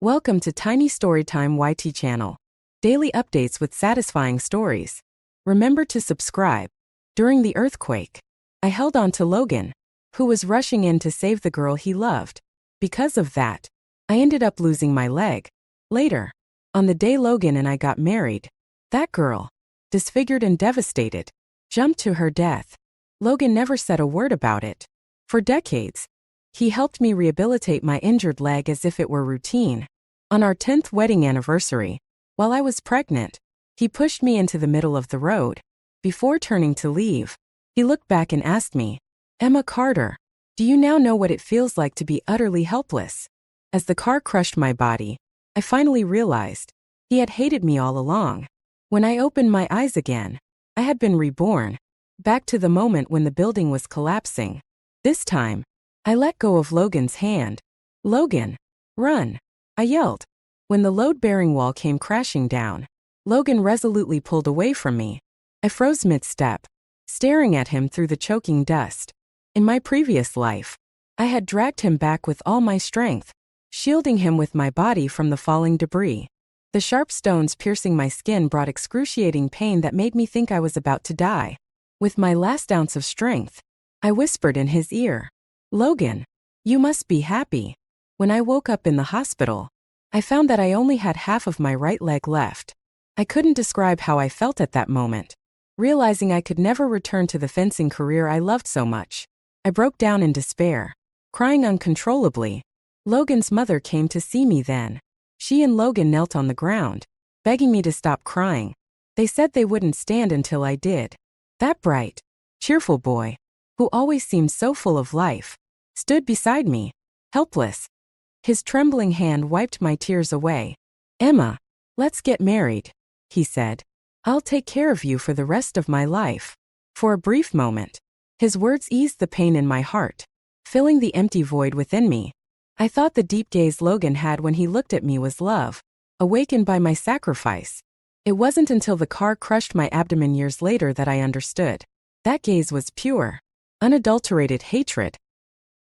Welcome to Tiny Storytime YT channel. Daily updates with satisfying stories. Remember to subscribe. During the earthquake, I held on to Logan, who was rushing in to save the girl he loved. Because of that, I ended up losing my leg. Later, on the day Logan and I got married, that girl, disfigured and devastated, jumped to her death. Logan never said a word about it. For decades, he helped me rehabilitate my injured leg as if it were routine. On our 10th wedding anniversary, while I was pregnant, he pushed me into the middle of the road. Before turning to leave, he looked back and asked me, "Emma Carter, do you now know what it feels like to be utterly helpless?" As the car crushed my body, I finally realized he had hated me all along. When I opened my eyes again, I had been reborn, back to the moment when the building was collapsing. This time, I let go of Logan's hand. "Logan, run," I yelled. When the load-bearing wall came crashing down, Logan resolutely pulled away from me. I froze mid-step, staring at him through the choking dust. In my previous life, I had dragged him back with all my strength, shielding him with my body from the falling debris. The sharp stones piercing my skin brought excruciating pain that made me think I was about to die. With my last ounce of strength, I whispered in his ear, "Logan, you must be happy." When I woke up in the hospital, I found that I only had half of my right leg left. I couldn't describe how I felt at that moment, realizing I could never return to the fencing career I loved so much. I broke down in despair, crying uncontrollably. Logan's mother came to see me then. She and Logan knelt on the ground, begging me to stop crying. They said they wouldn't stand until I did. That bright, cheerful boy, who always seemed so full of life, stood beside me, helpless. His trembling hand wiped my tears away. "Emma, let's get married," he said. "I'll take care of you for the rest of my life." For a brief moment, his words eased the pain in my heart, filling the empty void within me. I thought the deep gaze Logan had when he looked at me was love, awakened by my sacrifice. It wasn't until the car crushed my abdomen years later that I understood. That gaze was pure, unadulterated hatred.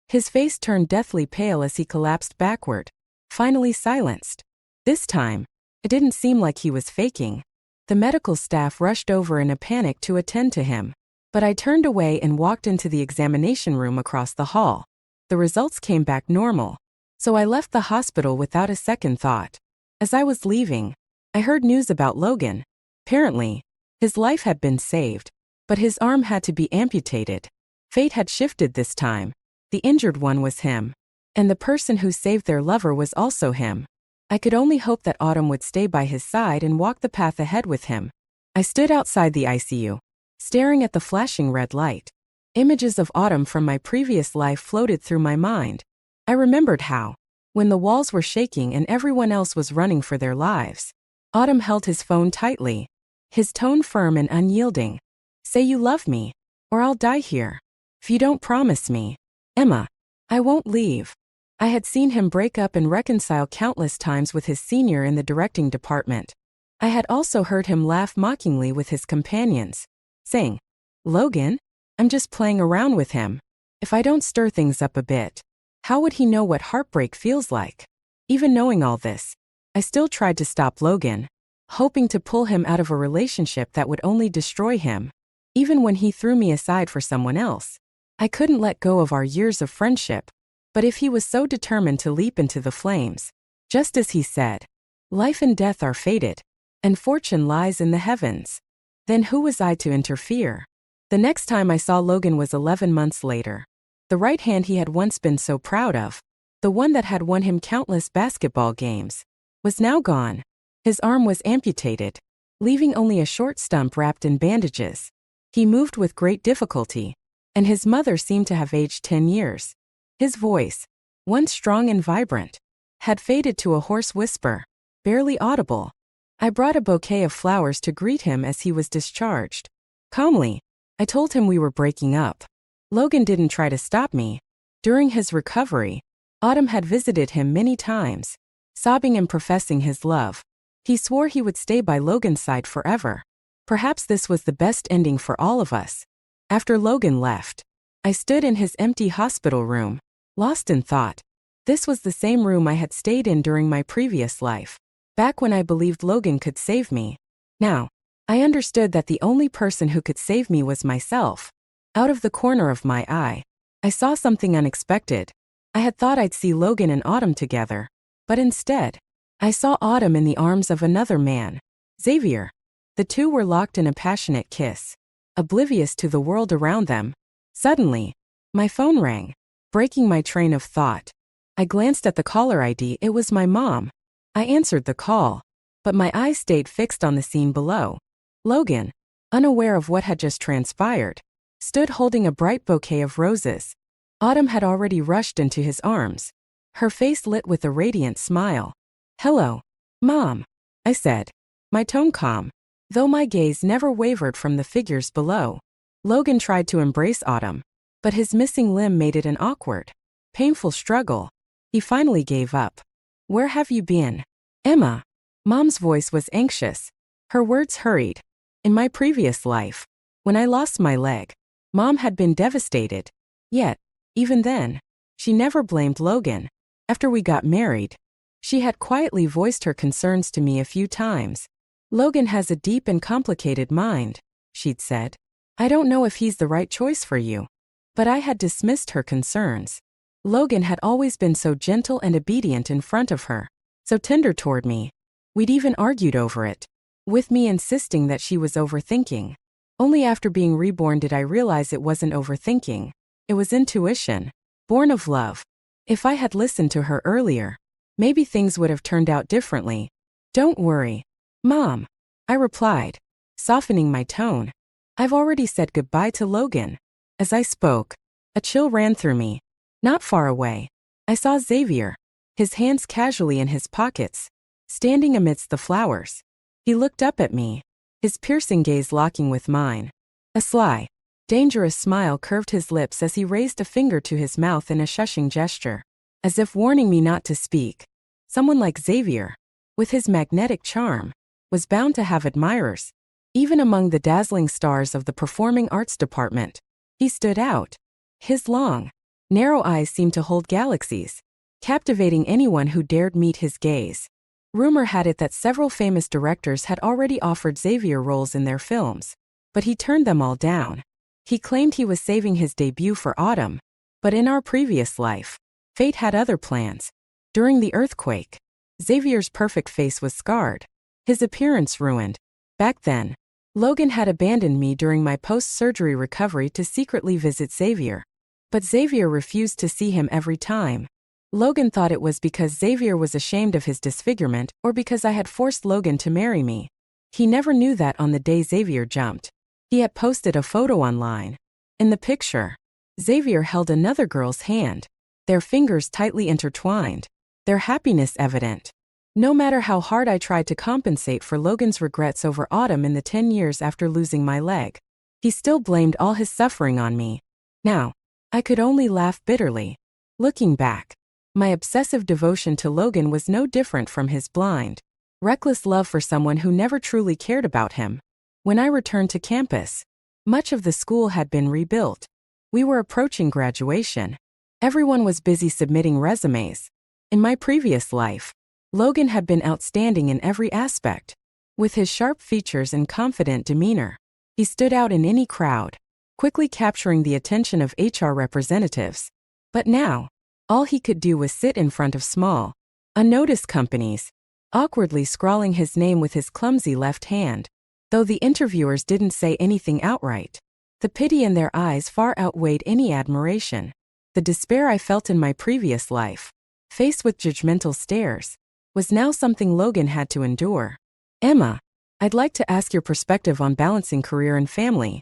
His face turned deathly pale as he collapsed backward, finally silenced. This time, it didn't seem like he was faking. The medical staff rushed over in a panic to attend to him, but I turned away and walked into the examination room across the hall. The results came back normal, so I left the hospital without a second thought. As I was leaving, I heard news about Logan. Apparently, his life had been saved, but his arm had to be amputated. Fate had shifted this time. The injured one was him, and the person who saved their lover was also him. I could only hope that Autumn would stay by his side and walk the path ahead with him. I stood outside the ICU, staring at the flashing red light. Images of Autumn from my previous life floated through my mind. I remembered how, when the walls were shaking and everyone else was running for their lives, Autumn held his phone tightly, his tone firm and unyielding. "Say you love me, or I'll die here. If you don't promise me, Emma, I won't leave." I had seen him break up and reconcile countless times with his senior in the directing department. I had also heard him laugh mockingly with his companions, saying, "Logan, I'm just playing around with him. If I don't stir things up a bit, how would he know what heartbreak feels like?" Even knowing all this, I still tried to stop Logan, hoping to pull him out of a relationship that would only destroy him. Even when he threw me aside for someone else, I couldn't let go of our years of friendship. But if he was so determined to leap into the flames, just as he said, life and death are fated, and fortune lies in the heavens, then who was I to interfere? The next time I saw Logan was 11 months later. The right hand he had once been so proud of, the one that had won him countless basketball games, was now gone. His arm was amputated, leaving only a short stump wrapped in bandages. He moved with great difficulty, and his mother seemed to have aged 10 years. His voice, once strong and vibrant, had faded to a hoarse whisper, barely audible. I brought a bouquet of flowers to greet him as he was discharged. Calmly, I told him we were breaking up. Logan didn't try to stop me. During his recovery, Autumn had visited him many times, sobbing and professing his love. He swore he would stay by Logan's side forever. Perhaps this was the best ending for all of us. After Logan left, I stood in his empty hospital room, lost in thought. This was the same room I had stayed in during my previous life, back when I believed Logan could save me. Now, I understood that the only person who could save me was myself. Out of the corner of my eye, I saw something unexpected. I had thought I'd see Logan and Autumn together, but instead, I saw Autumn in the arms of another man, Xavier. The two were locked in a passionate kiss, oblivious to the world around them. Suddenly, my phone rang, breaking my train of thought. I glanced at the caller ID. It was my mom. I answered the call, but my eyes stayed fixed on the scene below. Logan, unaware of what had just transpired, stood holding a bright bouquet of roses. Autumn had already rushed into his arms, her face lit with a radiant smile. "Hello, Mom," I said, my tone calm, though my gaze never wavered from the figures below. Logan tried to embrace Autumn, but his missing limb made it an awkward, painful struggle. He finally gave up. "Where have you been, Emma?" Mom's voice was anxious, her words hurried. In my previous life, when I lost my leg, Mom had been devastated. Yet, even then, she never blamed Logan. After we got married, she had quietly voiced her concerns to me a few times. "Logan has a deep and complicated mind," she'd said. "I don't know if he's the right choice for you." But I had dismissed her concerns. Logan had always been so gentle and obedient in front of her, so tender toward me. We'd even argued over it, with me insisting that she was overthinking. Only after being reborn did I realize it wasn't overthinking. It was intuition, born of love. If I had listened to her earlier, maybe things would have turned out differently. "Don't worry, Mom," I replied, softening my tone. "I've already said goodbye to Logan." As I spoke, a chill ran through me. Not far away, I saw Xavier, his hands casually in his pockets, standing amidst the flowers. He looked up at me, his piercing gaze locking with mine. A sly, dangerous smile curved his lips as he raised a finger to his mouth in a shushing gesture, as if warning me not to speak. Someone like Xavier, with his magnetic charm, was bound to have admirers. Even among the dazzling stars of the performing arts department, he stood out. His long, narrow eyes seemed to hold galaxies, captivating anyone who dared meet his gaze. Rumor had it that several famous directors had already offered Xavier roles in their films, but he turned them all down. He claimed he was saving his debut for Autumn, but in our previous life, fate had other plans. During the earthquake, Xavier's perfect face was scarred, his appearance ruined. Back then, Logan had abandoned me during my post-surgery recovery to secretly visit Xavier. But Xavier refused to see him every time. Logan thought it was because Xavier was ashamed of his disfigurement or because I had forced Logan to marry me. He never knew that on the day Xavier jumped, he had posted a photo online. In the picture, Xavier held another girl's hand, their fingers tightly intertwined, their happiness evident. No matter how hard I tried to compensate for Logan's regrets over Autumn in the 10 years after losing my leg, he still blamed all his suffering on me. Now, I could only laugh bitterly. Looking back, my obsessive devotion to Logan was no different from his blind, reckless love for someone who never truly cared about him. When I returned to campus, much of the school had been rebuilt. We were approaching graduation. Everyone was busy submitting resumes. In my previous life, Logan had been outstanding in every aspect. With his sharp features and confident demeanor, he stood out in any crowd, quickly capturing the attention of HR representatives. But now, all he could do was sit in front of small, unnoticed companies, awkwardly scrawling his name with his clumsy left hand. Though the interviewers didn't say anything outright, the pity in their eyes far outweighed any admiration. The despair I felt in my previous life, faced with judgmental stares, was now something Logan had to endure. "Emma, I'd like to ask your perspective on balancing career and family,"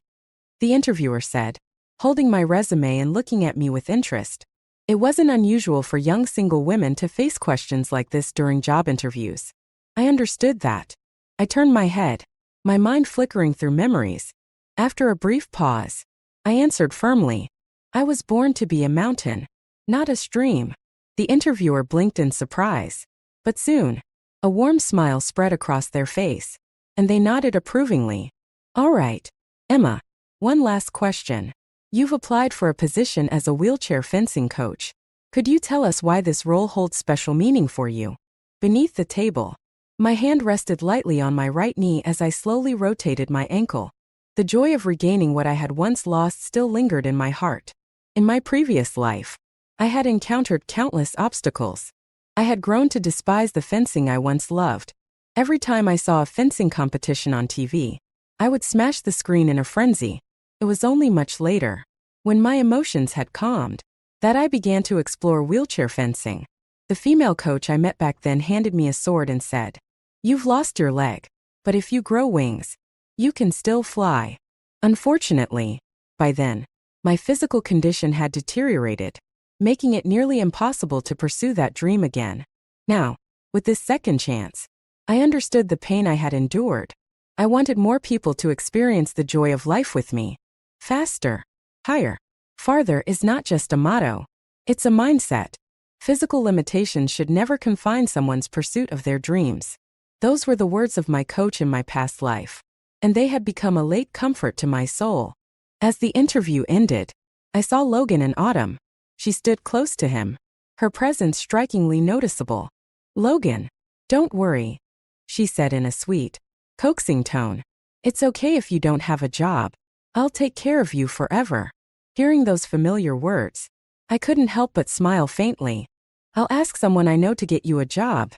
the interviewer said, holding my resume and looking at me with interest. It wasn't unusual for young single women to face questions like this during job interviews. I understood that. I turned my head, my mind flickering through memories. After a brief pause, I answered firmly, "I was born to be a mountain, not a stream." The interviewer blinked in surprise, but soon, a warm smile spread across their face, and they nodded approvingly. "All right, Emma, one last question. You've applied for a position as a wheelchair fencing coach. Could you tell us why this role holds special meaning for you? Beneath the table, my hand rested lightly on my right knee as I slowly rotated my ankle. The joy of regaining what I had once lost still lingered in my heart. In my previous life, I had encountered countless obstacles. I had grown to despise the fencing I once loved. Every time I saw a fencing competition on TV, I would smash the screen in a frenzy. It was only much later, when my emotions had calmed, that I began to explore wheelchair fencing. The female coach I met back then handed me a sword and said, "You've lost your leg, but if you grow wings, you can still fly." Unfortunately, by then, my physical condition had deteriorated, making it nearly impossible to pursue that dream again. Now, with this second chance, I understood the pain I had endured. I wanted more people to experience the joy of life with me. Faster, higher, farther is not just a motto. It's a mindset. Physical limitations should never confine someone's pursuit of their dreams. Those were the words of my coach in my past life, and they had become a late comfort to my soul. As the interview ended, I saw Logan and Autumn. She stood close to him, her presence strikingly noticeable. "Logan, don't worry," she said in a sweet, coaxing tone. "It's okay if you don't have a job. I'll take care of you forever." Hearing those familiar words, I couldn't help but smile faintly. "I'll ask someone I know to get you a job,"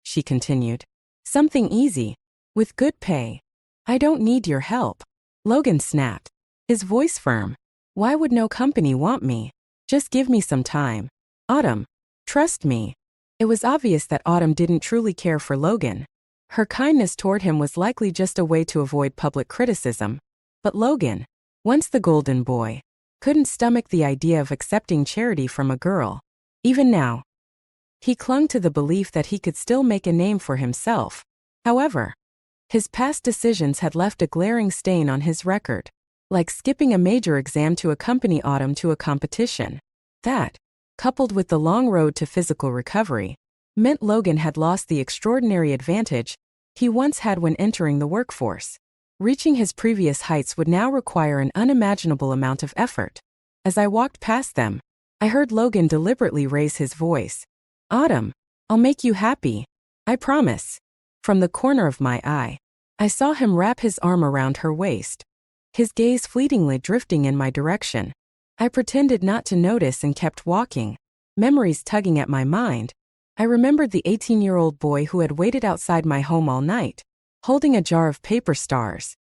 she continued. "Something easy, with good pay. I don't need your help." Logan snapped, his voice firm. "Why would no company want me? Just give me some time. Autumn, trust me." It was obvious that Autumn didn't truly care for Logan. Her kindness toward him was likely just a way to avoid public criticism. But Logan, once the golden boy, couldn't stomach the idea of accepting charity from a girl. Even now, he clung to the belief that he could still make a name for himself. However, his past decisions had left a glaring stain on his record, like skipping a major exam to accompany Autumn to a competition. That, coupled with the long road to physical recovery, meant Logan had lost the extraordinary advantage he once had when entering the workforce. Reaching his previous heights would now require an unimaginable amount of effort. As I walked past them, I heard Logan deliberately raise his voice. "Autumn, I'll make you happy. I promise." From the corner of my eye, I saw him wrap his arm around her waist, his gaze fleetingly drifting in my direction. I pretended not to notice and kept walking, memories tugging at my mind. I remembered the 18-year-old boy who had waited outside my home all night, holding a jar of paper stars.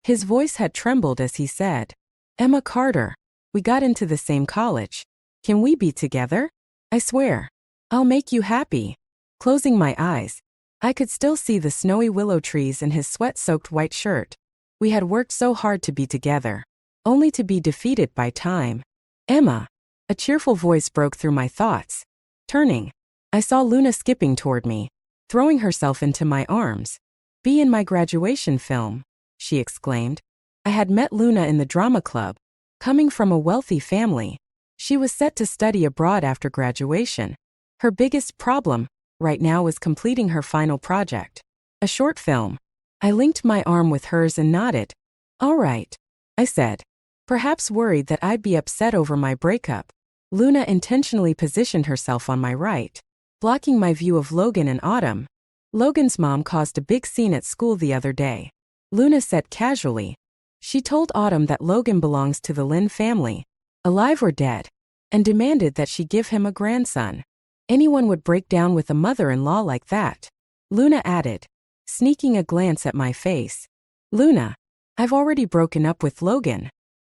His voice had trembled as he said, "Emma Carter, we got into the same college. Can we be together? I swear, I'll make you happy." Closing my eyes, I could still see the snowy willow trees and his sweat-soaked white shirt. We had worked so hard to be together, only to be defeated by time. "Emma," a cheerful voice broke through my thoughts. Turning, I saw Luna skipping toward me, throwing herself into my arms. "Be in my graduation film," she exclaimed. I had met Luna in the drama club. Coming from a wealthy family, she was set to study abroad after graduation. Her biggest problem right now was completing her final project, a short film. I linked my arm with hers and nodded. "All right," I said, perhaps worried that I'd be upset over my breakup. Luna intentionally positioned herself on my right, blocking my view of Logan and Autumn. "Logan's mom caused a big scene at school the other day," Luna said casually. "She told Autumn that Logan belongs to the Lin family, alive or dead, and demanded that she give him a grandson. Anyone would break down with a mother-in-law like that," Luna added, sneaking a glance at my face. "Luna, I've already broken up with Logan,"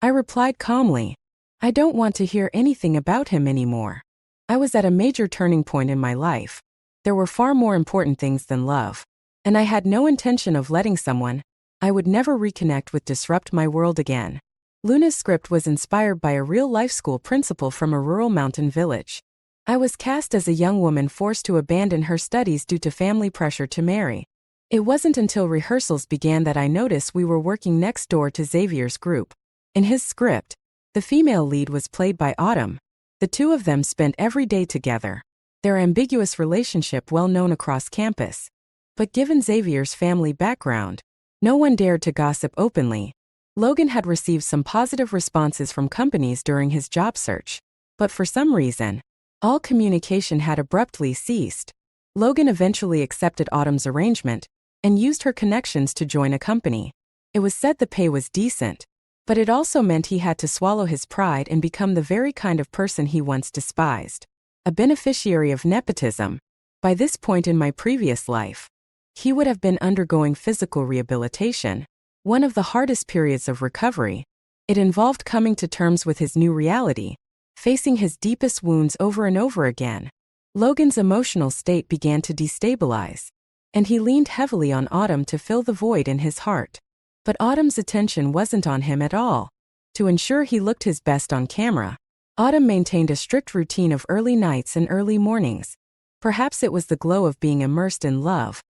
I replied calmly. "I don't want to hear anything about him anymore." I was at a major turning point in my life. There were far more important things than love, and I had no intention of letting someone I would never reconnect with disrupt my world again. Luna's script was inspired by a real-life school principal from a rural mountain village. I was cast as a young woman forced to abandon her studies due to family pressure to marry. It wasn't until rehearsals began that I noticed we were working next door to Xavier's group. In his script, the female lead was played by Autumn. The two of them spent every day together, their ambiguous relationship well known across campus. But given Xavier's family background, no one dared to gossip openly. Logan had received some positive responses from companies during his job search, but for some reason, All communication had abruptly ceased. Logan eventually accepted Autumn's arrangement and used her connections to join a company. It was said the pay was decent, but it also meant he had to swallow his pride and become the very kind of person he once despised. A beneficiary of nepotism. By this point in my previous life, he would have been undergoing physical rehabilitation, one of the hardest periods of recovery. It involved coming to terms with his new reality, facing his deepest wounds over and over again. Logan's emotional state began to destabilize, and he leaned heavily on Autumn to fill the void in his heart. But Autumn's attention wasn't on him at all. To ensure he looked his best on camera, Autumn maintained a strict routine of early nights and early mornings. Perhaps it was the glow of being immersed in love,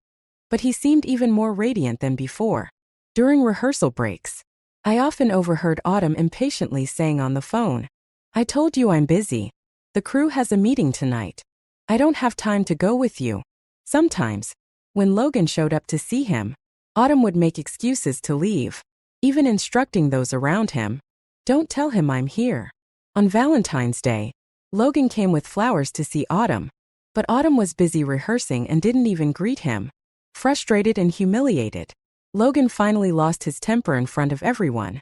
but he seemed even more radiant than before. During rehearsal breaks, I often overheard Autumn impatiently saying on the phone, "I told you I'm busy. The crew has a meeting tonight. I don't have time to go with you." Sometimes, when Logan showed up to see him, Autumn would make excuses to leave, even instructing those around him, "Don't tell him I'm here." On Valentine's Day, Logan came with flowers to see Autumn, but Autumn was busy rehearsing and didn't even greet him. Frustrated and humiliated, Logan finally lost his temper in front of everyone.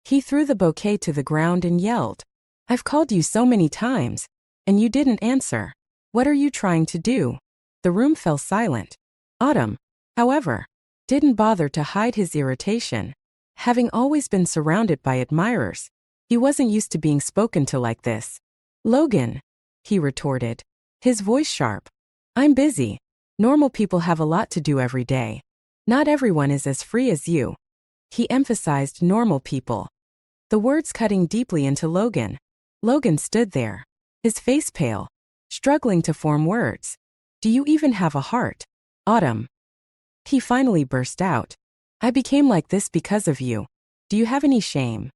He threw the bouquet to the ground and yelled, "I've called you so many times, and you didn't answer. What are you trying to do?" The room fell silent. Autumn, however, didn't bother to hide his irritation. Having always been surrounded by admirers, he wasn't used to being spoken to like this. "Logan," he retorted, his voice sharp, "I'm busy. Normal people have a lot to do every day. Not everyone is as free as you." He emphasized normal people, the words cutting deeply into Logan. Logan stood there, his face pale, struggling to form words. "Do you even have a heart, Autumn?" He finally burst out. "I became like this because of you. Do you have any shame?"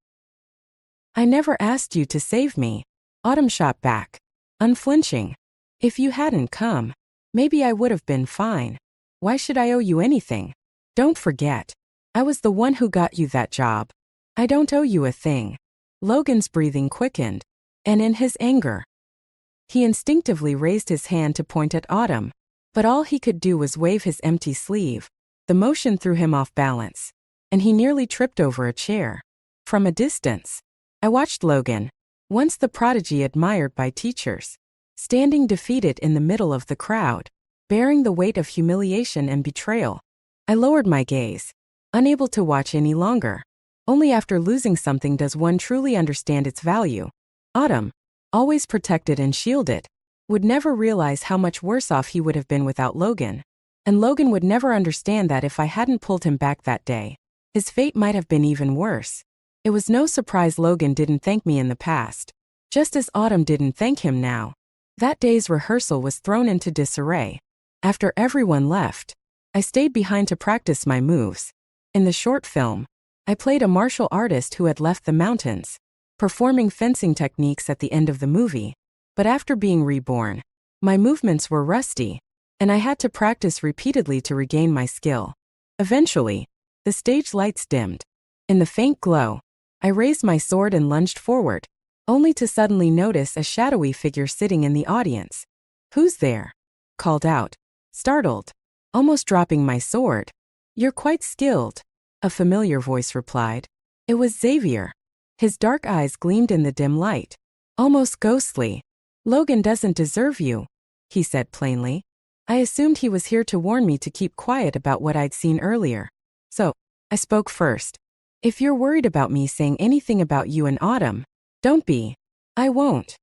"I never asked you to save me," Autumn shot back, unflinching. "If you hadn't come, maybe I would have been fine. Why should I owe you anything? Don't forget, I was the one who got you that job. I don't owe you a thing." Logan's breathing quickened, and in his anger, he instinctively raised his hand to point at Autumn, but all he could do was wave his empty sleeve. The motion threw him off balance, and he nearly tripped over a chair. From a distance, I watched Logan, once the prodigy admired by teachers, standing defeated in the middle of the crowd, bearing the weight of humiliation and betrayal. I lowered my gaze, unable to watch any longer. Only after losing something does one truly understand its value. Autumn, always protected and shielded, would never realize how much worse off he would have been without Logan. And Logan would never understand that if I hadn't pulled him back that day, his fate might have been even worse. It was no surprise Logan didn't thank me in the past, just as Autumn didn't thank him now. That day's rehearsal was thrown into disarray. After everyone left, I stayed behind to practice my moves. In the short film, I played a martial artist who had left the mountains, performing fencing techniques at the end of the movie. But after being reborn, my movements were rusty, and I had to practice repeatedly to regain my skill. Eventually, the stage lights dimmed. In the faint glow, I raised my sword and lunged forward, only to suddenly notice a shadowy figure sitting in the audience. "Who's there?" called out, startled, almost dropping my sword. "You're quite skilled," a familiar voice replied. It was Xavier. His dark eyes gleamed in the dim light, almost ghostly. "Logan doesn't deserve you," he said plainly. I assumed he was here to warn me to keep quiet about what I'd seen earlier. So, I spoke first. "If you're worried about me saying anything about you and Autumn, don't be. I won't."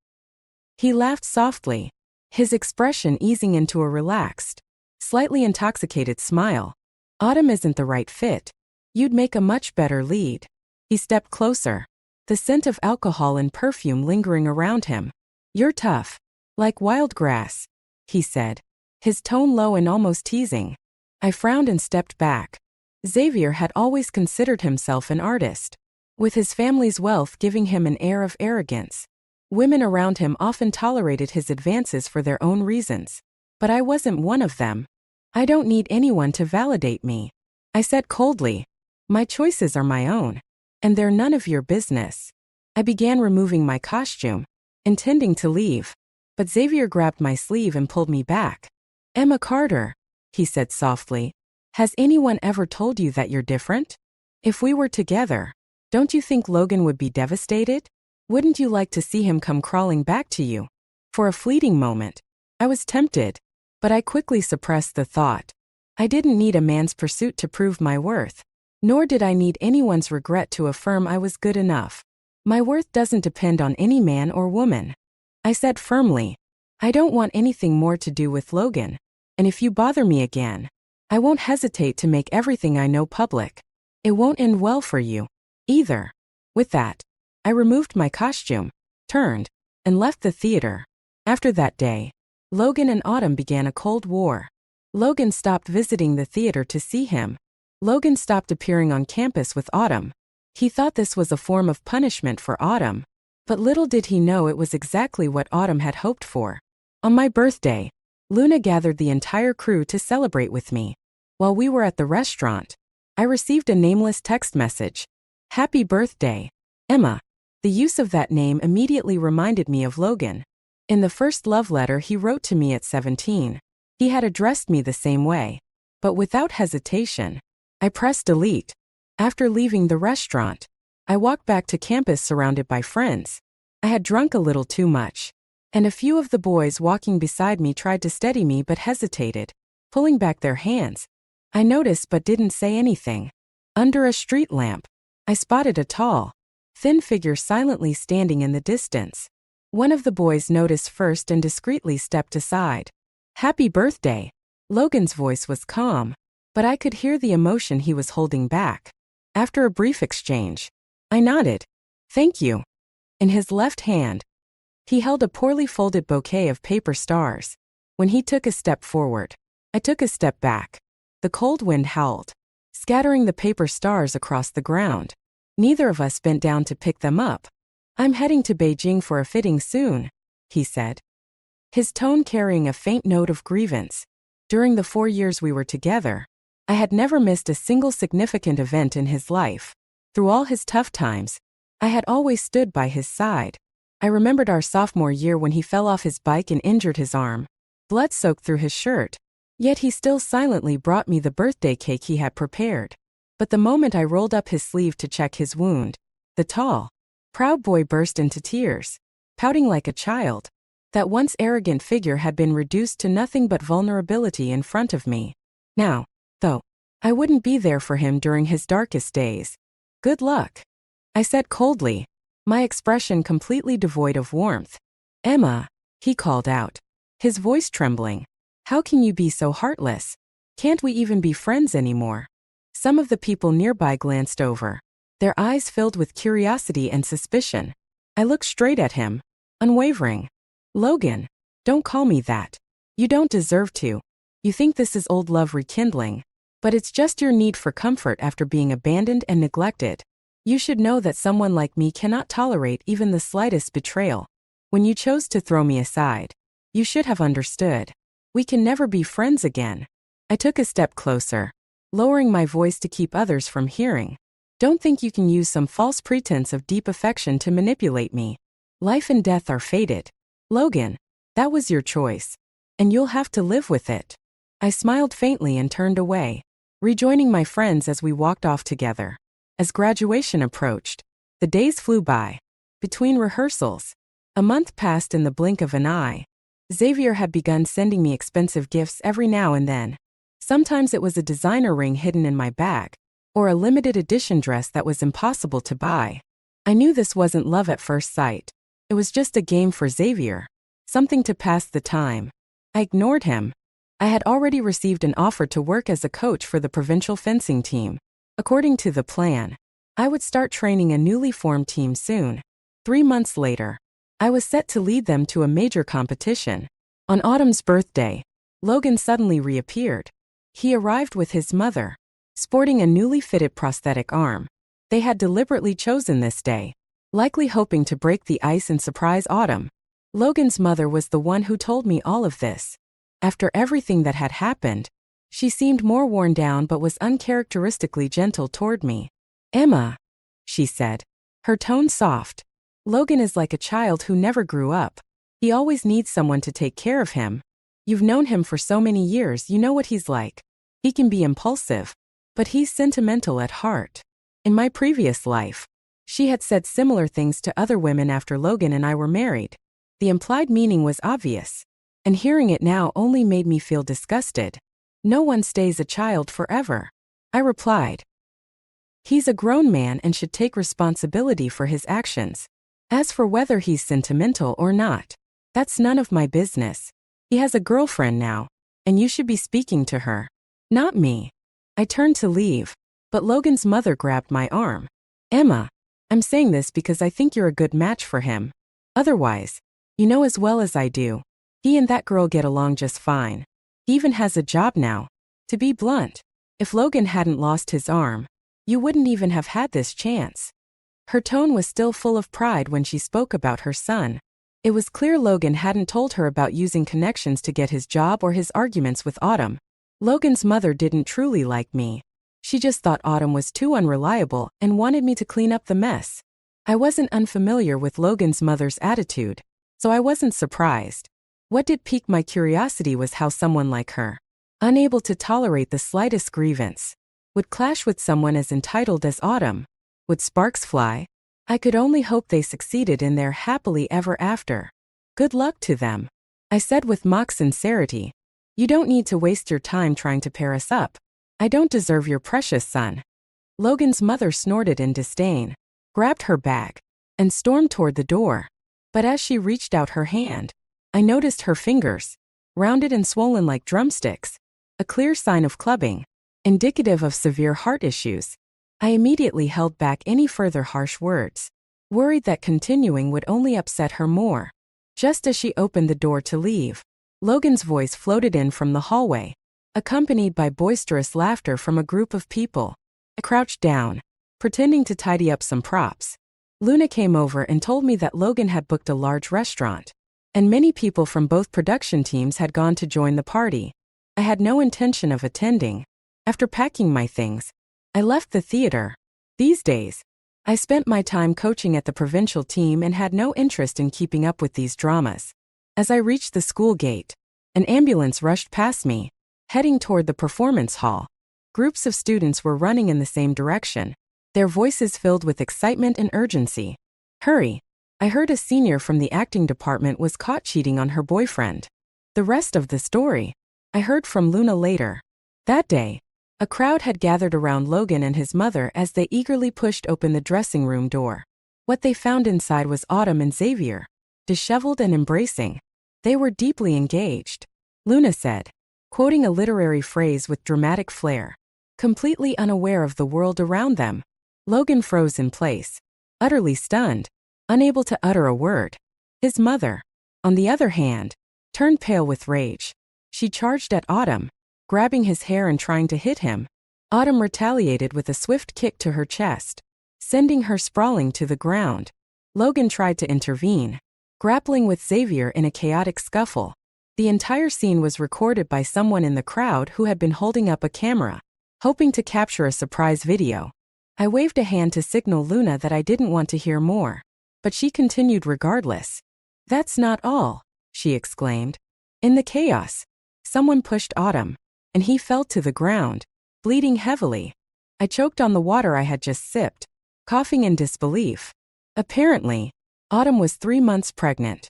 He laughed softly, his expression easing into a relaxed, slightly intoxicated smile. "Autumn isn't the right fit. You'd make a much better lead." He stepped closer, the scent of alcohol and perfume lingering around him. "You're tough, like wild grass," he said, his tone low and almost teasing. I frowned and stepped back. Xavier had always considered himself an artist, with his family's wealth giving him an air of arrogance. Women around him often tolerated his advances for their own reasons, but I wasn't one of them. "I don't need anyone to validate me," I said coldly. "My choices are my own, and they're none of your business." I began removing my costume, intending to leave, but Xavier grabbed my sleeve and pulled me back. Emma Carter, he said softly, has anyone ever told you that you're different? If we were together, don't you think Logan would be devastated? Wouldn't you like to see him come crawling back to you? For a fleeting moment, I was tempted, but I quickly suppressed the thought. I didn't need a man's pursuit to prove my worth, nor did I need anyone's regret to affirm I was good enough. My worth doesn't depend on any man or woman. I said firmly, I don't want anything more to do with Logan, and if you bother me again, I won't hesitate to make everything I know public. It won't end well for you, either. With that, I removed my costume, turned, and left the theater. After that day, Logan and Autumn began a cold war. Logan stopped visiting the theater to see him. Logan stopped appearing on campus with Autumn. He thought this was a form of punishment for Autumn, but little did he know it was exactly what Autumn had hoped for. On my birthday, Luna gathered the entire crew to celebrate with me. While we were at the restaurant, I received a nameless text message. Happy birthday, Emma. The use of that name immediately reminded me of Logan. In the first love letter he wrote to me at 17, he had addressed me the same way. But without hesitation, I pressed delete. After leaving the restaurant, I walked back to campus surrounded by friends. I had drunk a little too much, and a few of the boys walking beside me tried to steady me but hesitated, pulling back their hands. I noticed but didn't say anything. Under a street lamp, I spotted a tall, thin figure silently standing in the distance. One of the boys noticed first and discreetly stepped aside. Happy birthday. Logan's voice was calm, but I could hear the emotion he was holding back. After a brief exchange, I nodded. Thank you. In his left hand, he held a poorly folded bouquet of paper stars. When he took a step forward, I took a step back. The cold wind howled, scattering the paper stars across the ground. Neither of us bent down to pick them up. I'm heading to Beijing for a fitting soon, he said, his tone carrying a faint note of grievance. During the 4 years we were together, I had never missed a single significant event in his life. Through all his tough times, I had always stood by his side. I remembered our sophomore year when he fell off his bike and injured his arm. Blood soaked through his shirt. Yet he still silently brought me the birthday cake he had prepared. But the moment I rolled up his sleeve to check his wound, the tall, proud boy burst into tears, pouting like a child. That once arrogant figure had been reduced to nothing but vulnerability in front of me. Now, though, I wouldn't be there for him during his darkest days. Good luck, I said coldly, my expression completely devoid of warmth. Emma, he called out, his voice trembling. How can you be so heartless? Can't we even be friends anymore? Some of the people nearby glanced over, their eyes filled with curiosity and suspicion. I looked straight at him, unwavering. Logan, don't call me that. You don't deserve to. You think this is old love rekindling, but it's just your need for comfort after being abandoned and neglected. You should know that someone like me cannot tolerate even the slightest betrayal. When you chose to throw me aside, you should have understood. We can never be friends again. I took a step closer, lowering my voice to keep others from hearing. Don't think you can use some false pretense of deep affection to manipulate me. Life and death are fated. Logan, that was your choice, and you'll have to live with it. I smiled faintly and turned away, rejoining my friends as we walked off together. As graduation approached, the days flew by. Between rehearsals, a month passed in the blink of an eye. Xavier had begun sending me expensive gifts every now and then. Sometimes it was a designer ring hidden in my bag, or a limited edition dress that was impossible to buy. I knew this wasn't love at first sight. It was just a game for Xavier, something to pass the time. I ignored him. I had already received an offer to work as a coach for the provincial fencing team. According to the plan, I would start training a newly formed team soon. 3 months later, I was set to lead them to a major competition. On Autumn's birthday, Logan suddenly reappeared. He arrived with his mother, sporting a newly fitted prosthetic arm. They had deliberately chosen this day, likely hoping to break the ice and surprise Autumn. Logan's mother was the one who told me all of this. After everything that had happened, she seemed more worn down but was uncharacteristically gentle toward me. Emma, she said, her tone soft. Logan is like a child who never grew up. He always needs someone to take care of him. You've known him for so many years, you know what he's like. He can be impulsive, but he's sentimental at heart. In my previous life, she had said similar things to other women after Logan and I were married. The implied meaning was obvious, and hearing it now only made me feel disgusted. No one stays a child forever, I replied. He's a grown man and should take responsibility for his actions. As for whether he's sentimental or not, that's none of my business. He has a girlfriend now, and you should be speaking to her, not me. I turned to leave, but Logan's mother grabbed my arm. Emma, I'm saying this because I think you're a good match for him. Otherwise, you know as well as I do, he and that girl get along just fine. He even has a job now. To be blunt, if Logan hadn't lost his arm, you wouldn't even have had this chance. Her tone was still full of pride when she spoke about her son. It was clear Logan hadn't told her about using connections to get his job or his arguments with Autumn. Logan's mother didn't truly like me. She just thought Autumn was too unreliable and wanted me to clean up the mess. I wasn't unfamiliar with Logan's mother's attitude, so I wasn't surprised. What did pique my curiosity was how someone like her, unable to tolerate the slightest grievance, would clash with someone as entitled as Autumn. Would sparks fly? I could only hope they succeeded in their happily ever after. Good luck to them, I said with mock sincerity. You don't need to waste your time trying to pair us up. I don't deserve your precious son. Logan's mother snorted in disdain, grabbed her bag, and stormed toward the door. But as she reached out her hand, I noticed her fingers, rounded and swollen like drumsticks, a clear sign of clubbing, indicative of severe heart issues. I immediately held back any further harsh words, worried that continuing would only upset her more. Just as she opened the door to leave, Logan's voice floated in from the hallway, accompanied by boisterous laughter from a group of people. I crouched down, pretending to tidy up some props. Luna came over and told me that Logan had booked a large restaurant, and many people from both production teams had gone to join the party. I had no intention of attending. After packing my things, I left the theater. These days, I spent my time coaching at the provincial team and had no interest in keeping up with these dramas. As I reached the school gate, an ambulance rushed past me, heading toward the performance hall. Groups of students were running in the same direction, their voices filled with excitement and urgency. Hurry! I heard a senior from the acting department was caught cheating on her boyfriend. The rest of the story, I heard from Luna later. That day, a crowd had gathered around Logan and his mother as they eagerly pushed open the dressing room door. What they found inside was Autumn and Xavier, disheveled and embracing. They were deeply engaged, Luna said, quoting a literary phrase with dramatic flair. Completely unaware of the world around them, Logan froze in place, utterly stunned, unable to utter a word. His mother, on the other hand, turned pale with rage. She charged at Autumn, grabbing his hair and trying to hit him. Autumn retaliated with a swift kick to her chest, sending her sprawling to the ground. Logan tried to intervene, grappling with Xavier in a chaotic scuffle. The entire scene was recorded by someone in the crowd who had been holding up a camera, hoping to capture a surprise video. I waved a hand to signal Luna that I didn't want to hear more, but she continued regardless. That's not all, she exclaimed. In the chaos, someone pushed Autumn, and he fell to the ground, bleeding heavily. I choked on the water I had just sipped, coughing in disbelief. Apparently, Autumn was 3 months pregnant.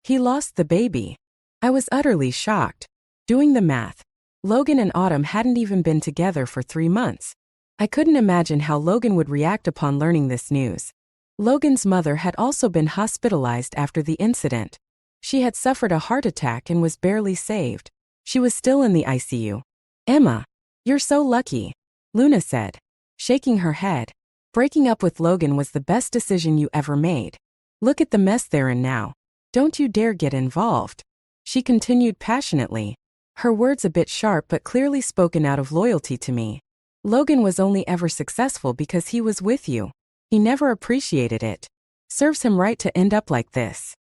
He lost the baby. I was utterly shocked. Doing the math, Logan and Autumn hadn't even been together for 3 months. I couldn't imagine how Logan would react upon learning this news. Logan's mother had also been hospitalized after the incident. She had suffered a heart attack and was barely saved. She was still in the ICU. Emma, you're so lucky, Luna said, shaking her head. Breaking up with Logan was the best decision you ever made. Look at the mess they're in now. Don't you dare get involved. She continued passionately, her words a bit sharp but clearly spoken out of loyalty to me. Logan was only ever successful because he was with you. He never appreciated it. Serves him right to end up like this.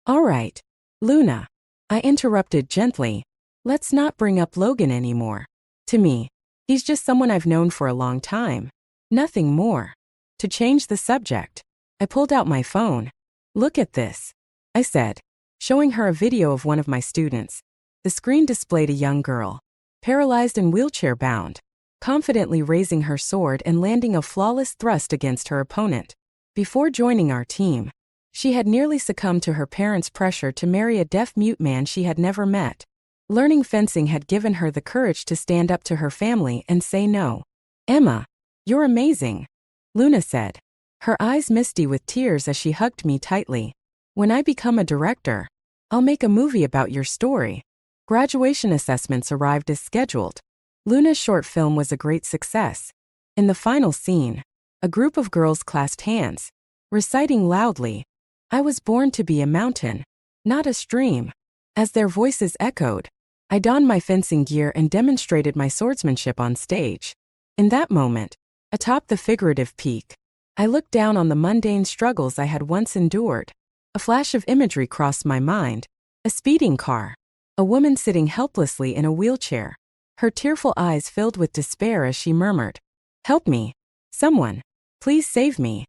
All right, Luna, I interrupted gently. Let's not bring up Logan anymore. To me, he's just someone I've known for a long time. Nothing more. To change the subject, I pulled out my phone. Look at this, I said, showing her a video of one of my students. The screen displayed a young girl, paralyzed and wheelchair-bound, confidently raising her sword and landing a flawless thrust against her opponent. Before joining our team, she had nearly succumbed to her parents' pressure to marry a deaf-mute man she had never met. Learning fencing had given her the courage to stand up to her family and say no. "Emma, you're amazing," Luna said, her eyes misty with tears as she hugged me tightly. "When I become a director, I'll make a movie about your story." Graduation assessments arrived as scheduled. Luna's short film was a great success. In the final scene, a group of girls clasped hands, reciting loudly, "I was born to be a mountain, not a stream." As their voices echoed, I donned my fencing gear and demonstrated my swordsmanship on stage. In that moment, atop the figurative peak, I looked down on the mundane struggles I had once endured. A flash of imagery crossed my mind: a speeding car, a woman sitting helplessly in a wheelchair, her tearful eyes filled with despair as she murmured, "Help me. Someone. Please save me."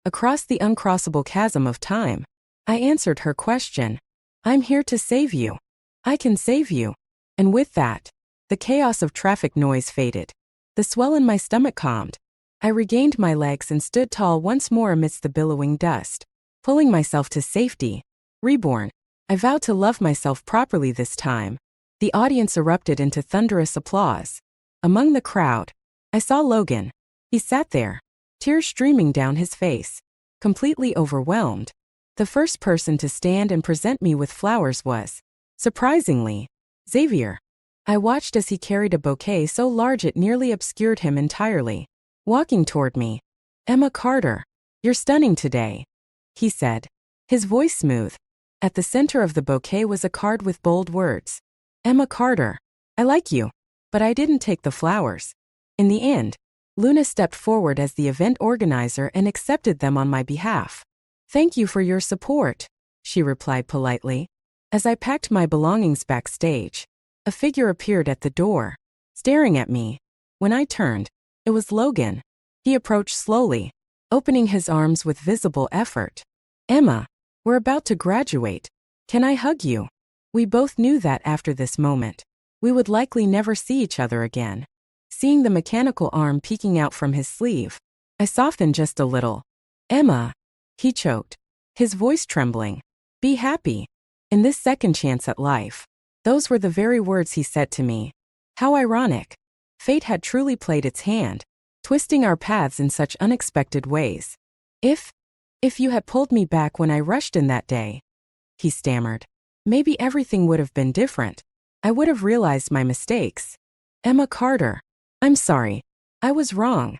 Across the uncrossable chasm of time, I answered her question. "I'm here to save you. I can save you." And with that, the chaos of traffic noise faded. The swell in my stomach calmed. I regained my legs and stood tall once more amidst the billowing dust. Pulling myself to safety. Reborn. I vowed to love myself properly this time. The audience erupted into thunderous applause. Among the crowd, I saw Logan. He sat there, tears streaming down his face, completely overwhelmed. The first person to stand and present me with flowers was, surprisingly, Xavier. I watched as he carried a bouquet so large it nearly obscured him entirely. Walking toward me, "Emma Carter, you're stunning today," he said, his voice smooth. At the center of the bouquet was a card with bold words. "Emma Carter, I like you, but I didn't take the flowers." In the end, Luna stepped forward as the event organizer and accepted them on my behalf. "Thank you for your support," she replied politely. As I packed my belongings backstage, a figure appeared at the door, staring at me. When I turned, it was Logan. He approached slowly, opening his arms with visible effort. "Emma, we're about to graduate. Can I hug you?" We both knew that after this moment, we would likely never see each other again. Seeing the mechanical arm peeking out from his sleeve, I softened just a little. "Emma," he choked, his voice trembling, "be happy. In this second chance at life." Those were the very words he said to me. How ironic. Fate had truly played its hand, twisting our paths in such unexpected ways. If you had pulled me back when I rushed in that day," he stammered, "maybe everything would have been different. I would have realized my mistakes. Emma Carter, I'm sorry. I was wrong."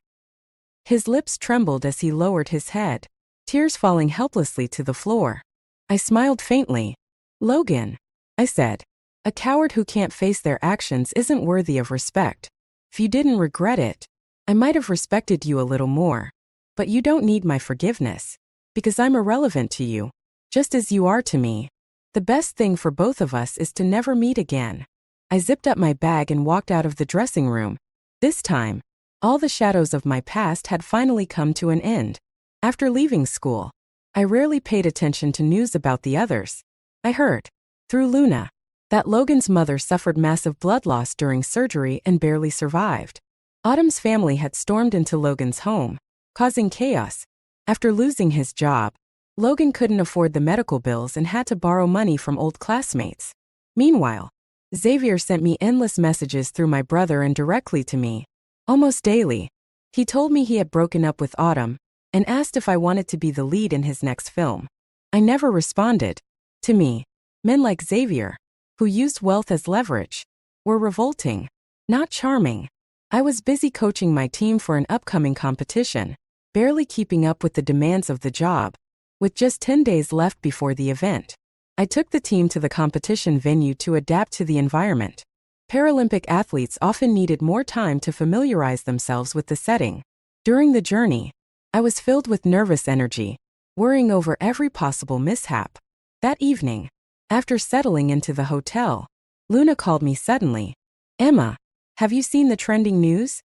His lips trembled as he lowered his head, tears falling helplessly to the floor. I smiled faintly. "Logan," I said, "a coward who can't face their actions isn't worthy of respect. If you didn't regret it, I might have respected you a little more. But you don't need my forgiveness, because I'm irrelevant to you, just as you are to me. The best thing for both of us is to never meet again." I zipped up my bag and walked out of the dressing room. This time, all the shadows of my past had finally come to an end. After leaving school, I rarely paid attention to news about the others. I heard, through Luna, that Logan's mother suffered massive blood loss during surgery and barely survived. Autumn's family had stormed into Logan's home, causing chaos. After losing his job, Logan couldn't afford the medical bills and had to borrow money from old classmates. Meanwhile, Xavier sent me endless messages through my brother and directly to me. Almost daily, he told me he had broken up with Autumn and asked if I wanted to be the lead in his next film. I never responded. To me, men like Xavier, who used wealth as leverage, were revolting, not charming. I was busy coaching my team for an upcoming competition, barely keeping up with the demands of the job. With just 10 days left before the event, I took the team to the competition venue to adapt to the environment. Paralympic athletes often needed more time to familiarize themselves with the setting. During the journey, I was filled with nervous energy, worrying over every possible mishap. That evening, after settling into the hotel, Luna called me suddenly. "Emma, have you seen the trending news?"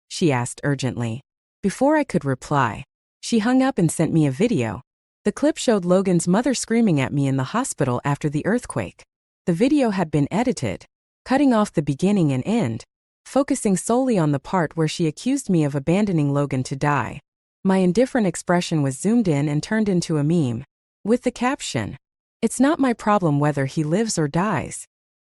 she asked urgently. Before I could reply, she hung up and sent me a video. The clip showed Logan's mother screaming at me in the hospital after the earthquake. The video had been edited, cutting off the beginning and end, focusing solely on the part where she accused me of abandoning Logan to die. My indifferent expression was zoomed in and turned into a meme, with the caption, "It's not my problem whether he lives or dies."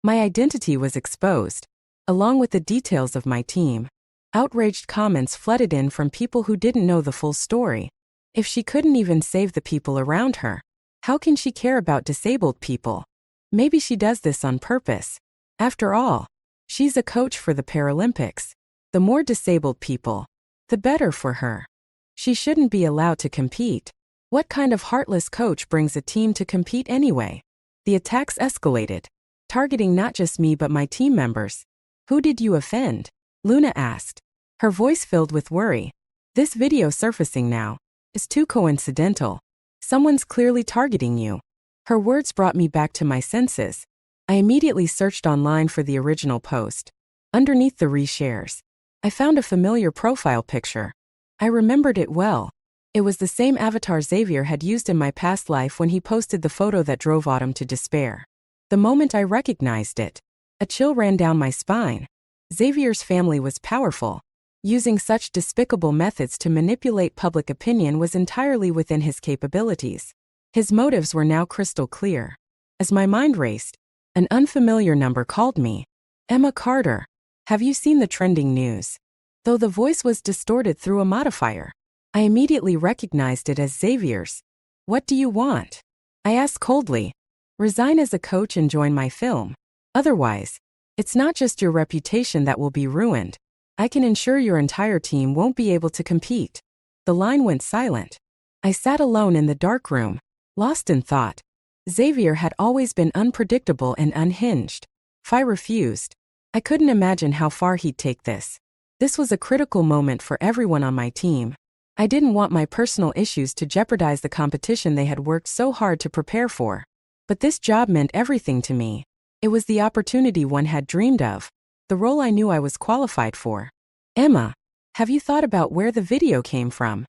My identity was exposed, along with the details of my team. Outraged comments flooded in from people who didn't know the full story. If she couldn't even save the people around her, how can she care about disabled people? Maybe she does this on purpose. After all, she's a coach for the Paralympics. The more disabled people, the better for her. She shouldn't be allowed to compete. What kind of heartless coach brings a team to compete anyway? The attacks escalated, targeting not just me but my team members. "Who did you offend?" Luna asked, her voice filled with worry. "This video surfacing now is too coincidental. Someone's clearly targeting you." Her words brought me back to my senses. I immediately searched online for the original post. Underneath the reshares, I found a familiar profile picture. I remembered it well. It was the same avatar Xavier had used in my past life when he posted the photo that drove Autumn to despair. The moment I recognized it, a chill ran down my spine. Xavier's family was powerful. Using such despicable methods to manipulate public opinion was entirely within his capabilities. His motives were now crystal clear. As my mind raced, an unfamiliar number called me. "Emma Carter, have you seen the trending news?" Though the voice was distorted through a modifier, I immediately recognized it as Xavier's. "What do you want?" I asked coldly. "Resign as a coach and join my film. Otherwise, it's not just your reputation that will be ruined. I can ensure your entire team won't be able to compete." The line went silent. I sat alone in the dark room, lost in thought. Xavier had always been unpredictable and unhinged. If I refused, I couldn't imagine how far he'd take this. This was a critical moment for everyone on my team. I didn't want my personal issues to jeopardize the competition they had worked so hard to prepare for. But this job meant everything to me. It was the opportunity one had dreamed of, the role I knew I was qualified for. "Emma, have you thought about where the video came from?"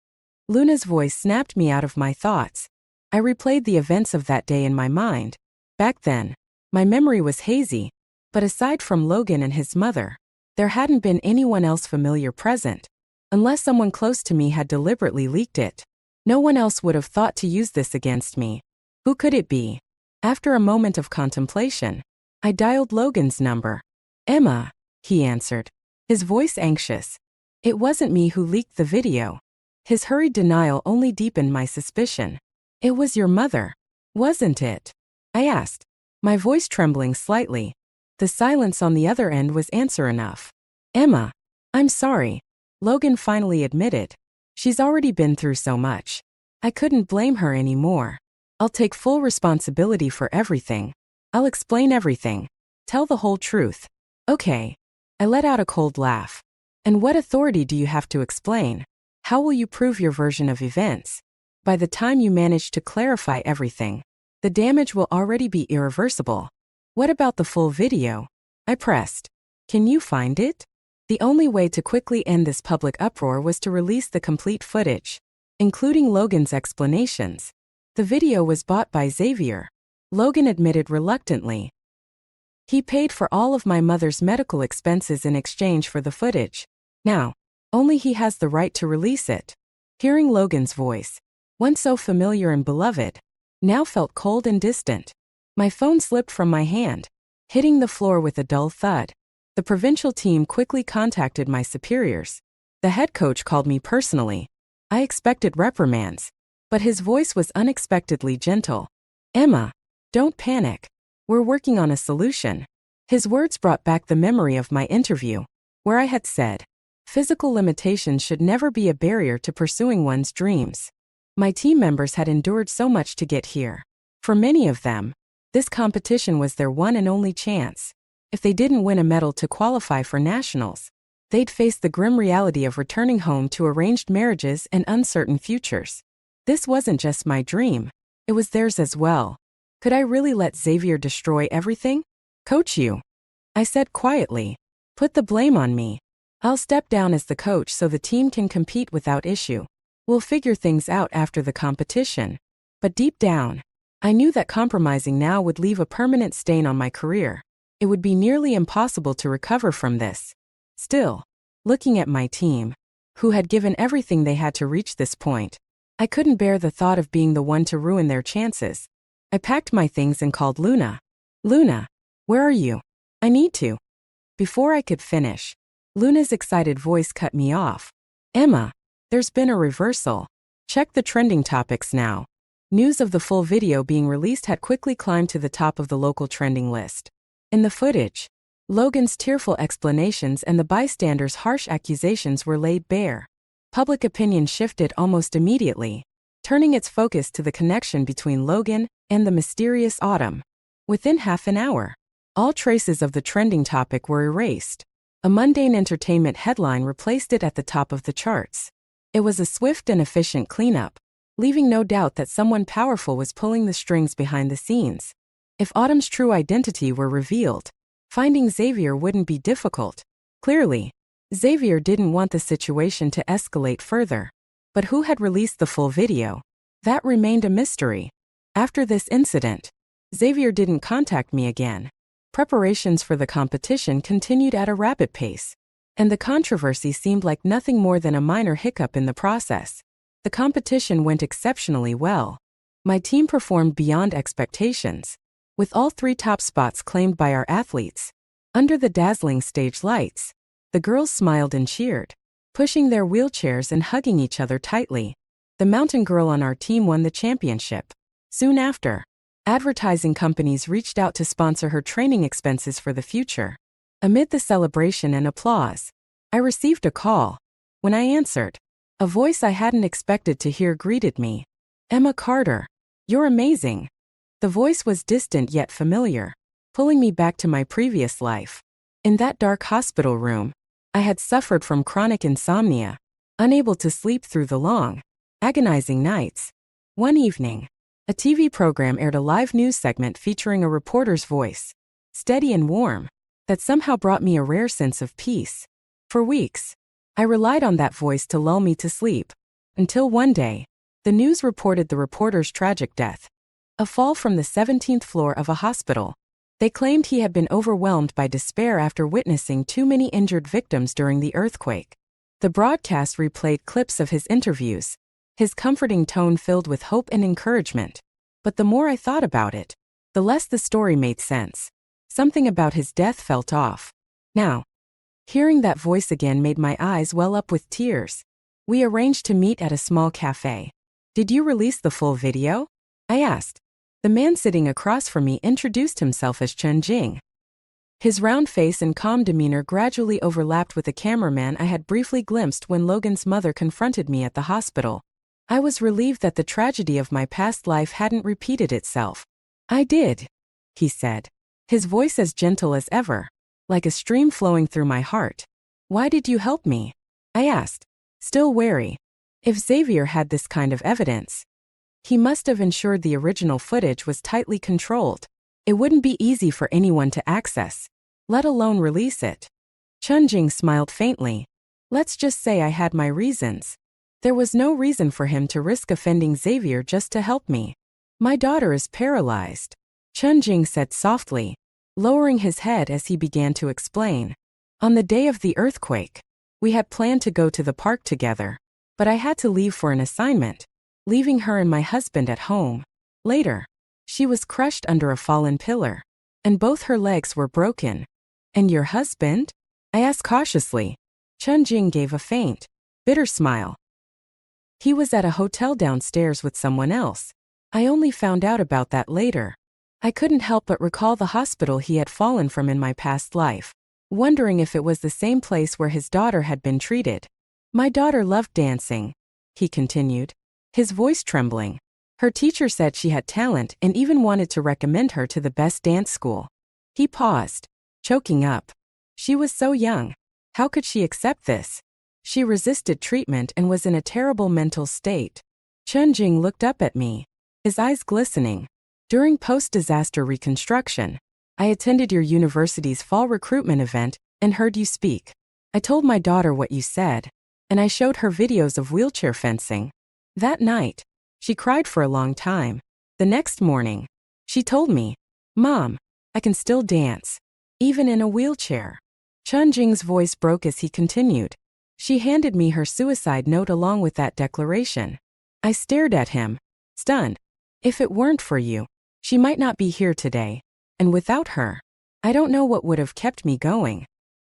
Luna's voice snapped me out of my thoughts. I replayed the events of that day in my mind. Back then, my memory was hazy, but aside from Logan and his mother, there hadn't been anyone else familiar present. Unless someone close to me had deliberately leaked it, no one else would have thought to use this against me. Who could it be? After a moment of contemplation, I dialed Logan's number. "Emma," he answered, his voice anxious. It wasn't me who leaked the video. His hurried denial only deepened my suspicion. "It was your mother, wasn't it?" I asked, my voice trembling slightly. The silence on the other end was answer enough. "Emma, I'm sorry," Logan finally admitted. "She's already been through so much. I couldn't blame her anymore. I'll take full responsibility for everything. I'll explain everything. Tell the whole truth." "Okay." I let out a cold laugh. "And what authority do you have to explain? How will you prove your version of events? By the time you manage to clarify everything, the damage will already be irreversible." "What about the full video?" I pressed. "Can you find it?" The only way to quickly end this public uproar was to release the complete footage, including Logan's explanations. The video was bought by Xavier, Logan admitted reluctantly. He paid for all of my mother's medical expenses in exchange for the footage. Now, only he has the right to release it. Hearing Logan's voice, once so familiar and beloved, now felt cold and distant. My phone slipped from my hand, hitting the floor with a dull thud. The provincial team quickly contacted my superiors. The head coach called me personally. I expected reprimands, but his voice was unexpectedly gentle. "Emma, don't panic. We're working on a solution." His words brought back the memory of my interview, where I had said, physical limitations should never be a barrier to pursuing one's dreams. My team members had endured so much to get here. For many of them, this competition was their one and only chance. If they didn't win a medal to qualify for nationals, they'd face the grim reality of returning home to arranged marriages and uncertain futures. This wasn't just my dream, it was theirs as well. Could I really let Xavier destroy everything? "Coach you," I said quietly. "Put the blame on me. I'll step down as the coach so the team can compete without issue. We'll figure things out after the competition." But deep down, I knew that compromising now would leave a permanent stain on my career. It would be nearly impossible to recover from this. Still, looking at my team, who had given everything they had to reach this point, I couldn't bear the thought of being the one to ruin their chances. I packed my things and called Luna. Luna, where are you? I need to. Before I could finish, Luna's excited voice cut me off. Emma, there's been a reversal. Check the trending topics now. News of the full video being released had quickly climbed to the top of the local trending list. In the footage, Logan's tearful explanations and the bystanders' harsh accusations were laid bare. Public opinion shifted almost immediately, turning its focus to the connection between Logan and the mysterious Autumn. Within half an hour, all traces of the trending topic were erased. A mundane entertainment headline replaced it at the top of the charts. It was a swift and efficient cleanup, leaving no doubt that someone powerful was pulling the strings behind the scenes. If Autumn's true identity were revealed, finding Xavier wouldn't be difficult. Clearly, Xavier didn't want the situation to escalate further. But who had released the full video? That remained a mystery. After this incident, Xavier didn't contact me again. Preparations for the competition continued at a rapid pace, and the controversy seemed like nothing more than a minor hiccup in the process. The competition went exceptionally well. My team performed beyond expectations, with all 3 top spots claimed by our athletes. Under the dazzling stage lights, the girls smiled and cheered, pushing their wheelchairs and hugging each other tightly. The mountain girl on our team won the championship. Soon after, advertising companies reached out to sponsor her training expenses for the future. Amid the celebration and applause, I received a call. When I answered, a voice I hadn't expected to hear greeted me. Emma Carter, you're amazing. The voice was distant yet familiar, pulling me back to my previous life. In that dark hospital room, I had suffered from chronic insomnia, unable to sleep through the long, agonizing nights. One evening, a TV program aired a live news segment featuring a reporter's voice, steady and warm, that somehow brought me a rare sense of peace. For weeks, I relied on that voice to lull me to sleep, until one day, the news reported the reporter's tragic death. A fall from the 17th floor of a hospital. They claimed he had been overwhelmed by despair after witnessing too many injured victims during the earthquake. The broadcast replayed clips of his interviews, his comforting tone filled with hope and encouragement. But the more I thought about it, the less the story made sense. Something about his death felt off. Now, hearing that voice again made my eyes well up with tears. We arranged to meet at a small cafe. Did you release the full video? I asked. The man sitting across from me introduced himself as Chen Jing. His round face and calm demeanor gradually overlapped with the cameraman I had briefly glimpsed when Logan's mother confronted me at the hospital. I was relieved that the tragedy of my past life hadn't repeated itself. I did, he said, his voice as gentle as ever, like a stream flowing through my heart. Why did you help me? I asked, still wary. If Xavier had this kind of evidence, he must have ensured the original footage was tightly controlled. It wouldn't be easy for anyone to access, let alone release it. Chunjing smiled faintly. Let's just say I had my reasons. There was no reason for him to risk offending Xavier just to help me. My daughter is paralyzed, Chunjing said softly, lowering his head as he began to explain. On the day of the earthquake, we had planned to go to the park together, but I had to leave for an assignment, leaving her and my husband at home. Later, she was crushed under a fallen pillar, and both her legs were broken. And your husband? I asked cautiously. Chunjing gave a faint, bitter smile. He was at a hotel downstairs with someone else. I only found out about that later. I couldn't help but recall the hospital he had fallen from in my past life, wondering if it was the same place where his daughter had been treated. My daughter loved dancing, he continued, his voice trembling. Her teacher said she had talent and even wanted to recommend her to the best dance school. He paused, choking up. She was so young. How could she accept this? She resisted treatment and was in a terrible mental state. Chunjing looked up at me, his eyes glistening. During post-disaster reconstruction, I attended your university's fall recruitment event and heard you speak. I told my daughter what you said, and I showed her videos of wheelchair fencing. That night, She cried for a long time. The next morning, she told me, "Mom, I can still dance, even in a wheelchair." Chun Jing's voice broke as he continued. She handed me her suicide note along with that declaration. I stared at him, stunned. If it weren't for you, she might not be here today. And without her, I don't know what would have kept me going.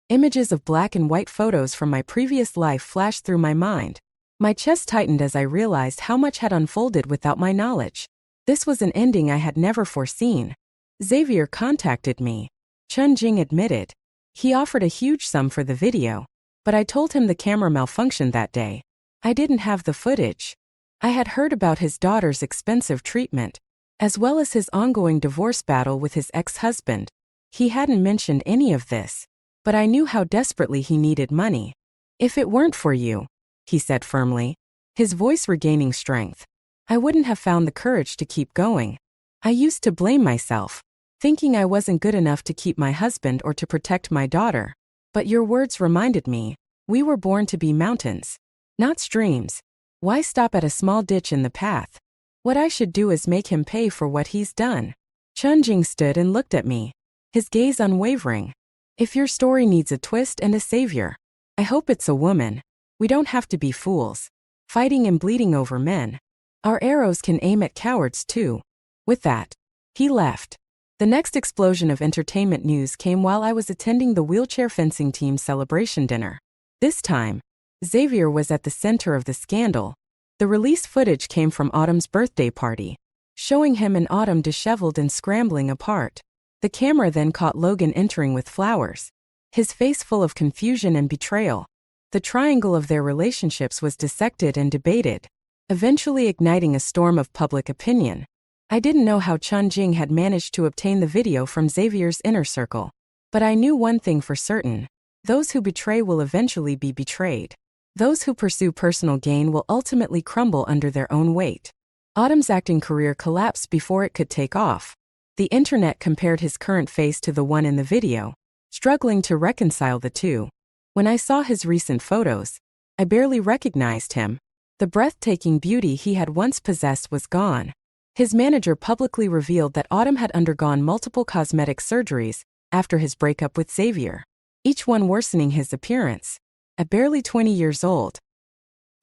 Images of black and white photos from my previous life flashed through my mind. My chest tightened as I realized how much had unfolded without my knowledge. This was an ending I had never foreseen. Xavier contacted me, Chun Jing admitted. He offered a huge sum for the video, but I told him the camera malfunctioned that day. I didn't have the footage. I had heard about his daughter's expensive treatment, as well as his ongoing divorce battle with his ex-husband. He hadn't mentioned any of this, but I knew how desperately he needed money. If it weren't for you, he said firmly, his voice regaining strength, I wouldn't have found the courage to keep going. I used to blame myself, thinking I wasn't good enough to keep my husband or to protect my daughter. But your words reminded me, we were born to be mountains, not streams. Why stop at a small ditch in the path? What I should do is make him pay for what he's done. Chun Jing stood and looked at me, his gaze unwavering. If your story needs a twist and a savior, I hope it's a woman. We don't have to be fools, fighting and bleeding over men. Our arrows can aim at cowards too. With that, he left. The next explosion of entertainment news came while I was attending the wheelchair fencing team's celebration dinner. This time, Xavier was at the center of the scandal. The release footage came from Autumn's birthday party, showing him and Autumn disheveled and scrambling apart. The camera then caught Logan entering with flowers, his face full of confusion and betrayal. The triangle of their relationships was dissected and debated, eventually igniting a storm of public opinion. I didn't know how Chun Jing had managed to obtain the video from Xavier's inner circle, but I knew one thing for certain. Those who betray will eventually be betrayed. Those who pursue personal gain will ultimately crumble under their own weight. Autumn's acting career collapsed before it could take off. The internet compared his current face to the one in the video, struggling to reconcile the two. When I saw his recent photos, I barely recognized him. The breathtaking beauty he had once possessed was gone. His manager publicly revealed that Autumn had undergone multiple cosmetic surgeries after his breakup with Xavier, each one worsening his appearance. At barely 20 years old,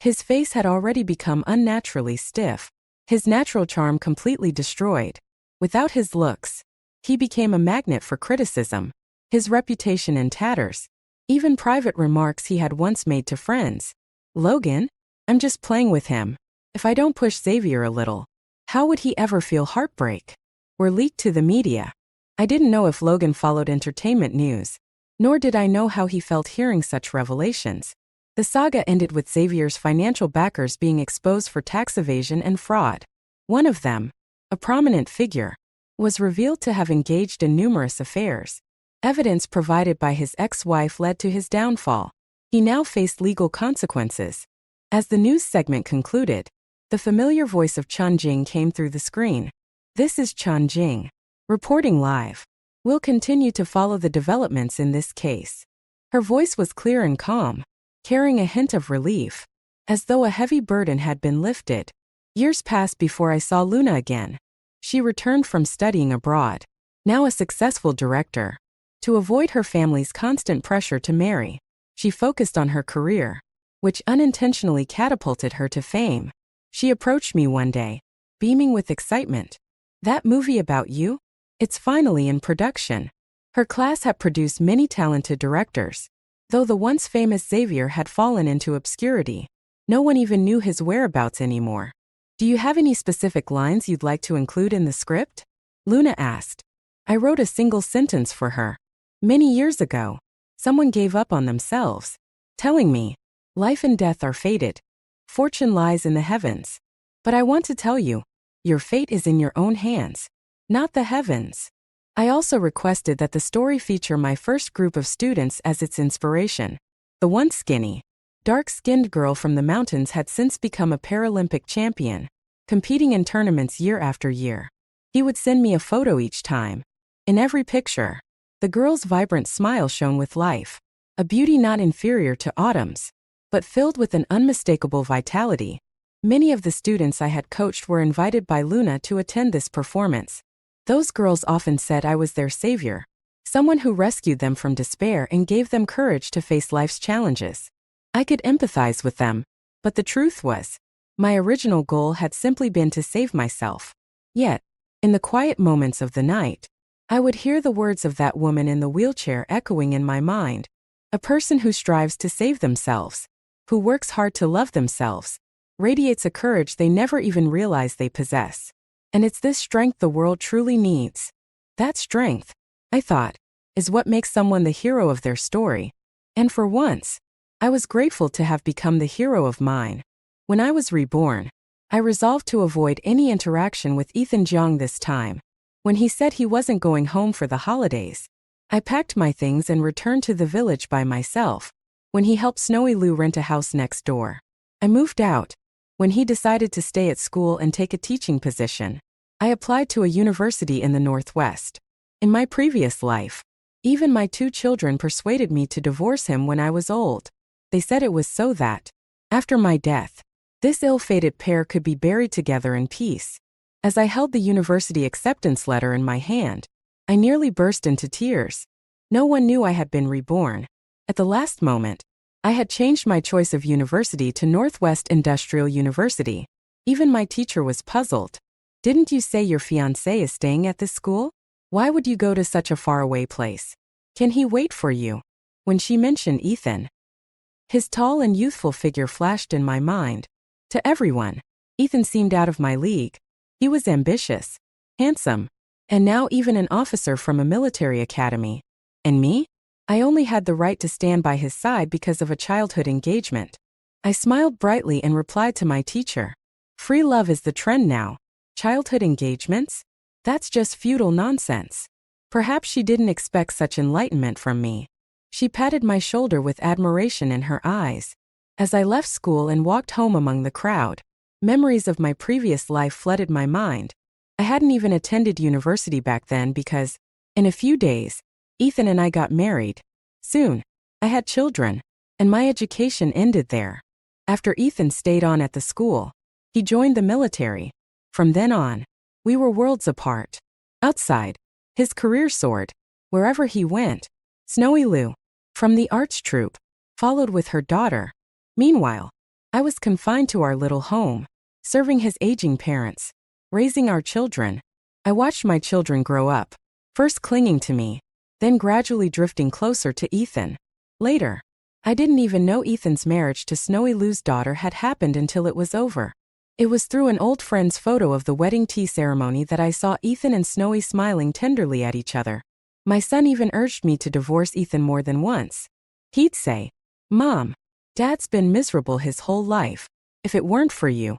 his face had already become unnaturally stiff, his natural charm completely destroyed. Without his looks, he became a magnet for criticism, his reputation in tatters. Even private remarks he had once made to friends. Logan? I'm just playing with him. If I don't push Xavier a little, how would he ever feel heartbreak? Were leaked to the media. I didn't know if Logan followed entertainment news, nor did I know how he felt hearing such revelations. The saga ended with Xavier's financial backers being exposed for tax evasion and fraud. One of them, a prominent figure, was revealed to have engaged in numerous affairs. Evidence provided by his ex-wife led to his downfall. He now faced legal consequences. As the news segment concluded, the familiar voice of Chun Jing came through the screen. This is Chun Jing, reporting live. We'll continue to follow the developments in this case. Her voice was clear and calm, carrying a hint of relief, as though a heavy burden had been lifted. Years passed before I saw Luna again. She returned from studying abroad, now a successful director. To avoid her family's constant pressure to marry, she focused on her career, which unintentionally catapulted her to fame. She approached me one day, beaming with excitement. That movie about you? It's finally in production. Her class had produced many talented directors. Though the once famous Xavier had fallen into obscurity, no one even knew his whereabouts anymore. Do you have any specific lines you'd like to include in the script? Luna asked. I wrote a single sentence for her. Many years ago, someone gave up on themselves, telling me, life and death are fated. Fortune lies in the heavens. But I want to tell you, your fate is in your own hands, not the heavens. I also requested that the story feature my first group of students as its inspiration. The once skinny, dark-skinned girl from the mountains had since become a Paralympic champion, competing in tournaments year after year. He would send me a photo each time. In every picture, the girl's vibrant smile shone with life, a beauty not inferior to Autumn's, but filled with an unmistakable vitality. Many of the students I had coached were invited by Luna to attend this performance. Those girls often said I was their savior, someone who rescued them from despair and gave them courage to face life's challenges. I could empathize with them, but the truth was, my original goal had simply been to save myself. Yet, in the quiet moments of the night, I would hear the words of that woman in the wheelchair echoing in my mind. A person who strives to save themselves, who works hard to love themselves, radiates a courage they never even realize they possess. And it's this strength the world truly needs. That strength, I thought, is what makes someone the hero of their story. And for once, I was grateful to have become the hero of mine. When I was reborn, I resolved to avoid any interaction with Ethan Jung this time. When he said he wasn't going home for the holidays, I packed my things and returned to the village by myself. When he helped Snowy Lou rent a house next door, I moved out. When he decided to stay at school and take a teaching position, I applied to a university in the Northwest. In my previous life, even my 2 children persuaded me to divorce him when I was old. They said it was so that, after my death, this ill-fated pair could be buried together in peace. As I held the university acceptance letter in my hand, I nearly burst into tears. No one knew I had been reborn. At the last moment, I had changed my choice of university to Northwest Industrial University. Even my teacher was puzzled. "Didn't you say your fiancé is staying at this school? Why would you go to such a faraway place? Can he wait for you?" When she mentioned Ethan, his tall and youthful figure flashed in my mind. To everyone, Ethan seemed out of my league. He was ambitious, handsome, and now even an officer from a military academy. And me? I only had the right to stand by his side because of a childhood engagement. I smiled brightly and replied to my teacher, "Free love is the trend now. Childhood engagements? That's just feudal nonsense." Perhaps she didn't expect such enlightenment from me. She patted my shoulder with admiration in her eyes. As I left school and walked home among the crowd, memories of my previous life flooded my mind. I hadn't even attended university back then because, in a few days, Ethan and I got married. Soon, I had children, and my education ended there. After Ethan stayed on at the school, he joined the military. From then on, we were worlds apart. Outside, his career soared. Wherever he went, Snowy Lou, from the arts troupe, followed with her daughter. Meanwhile, I was confined to our little home, serving his aging parents, raising our children. I watched my children grow up, first clinging to me, then gradually drifting closer to Ethan. Later, I didn't even know Ethan's marriage to Snowy Lou's daughter had happened until it was over. It was through an old friend's photo of the wedding tea ceremony that I saw Ethan and Snowy smiling tenderly at each other. My son even urged me to divorce Ethan more than once. He'd say, "Mom, Dad's been miserable his whole life. If it weren't for you,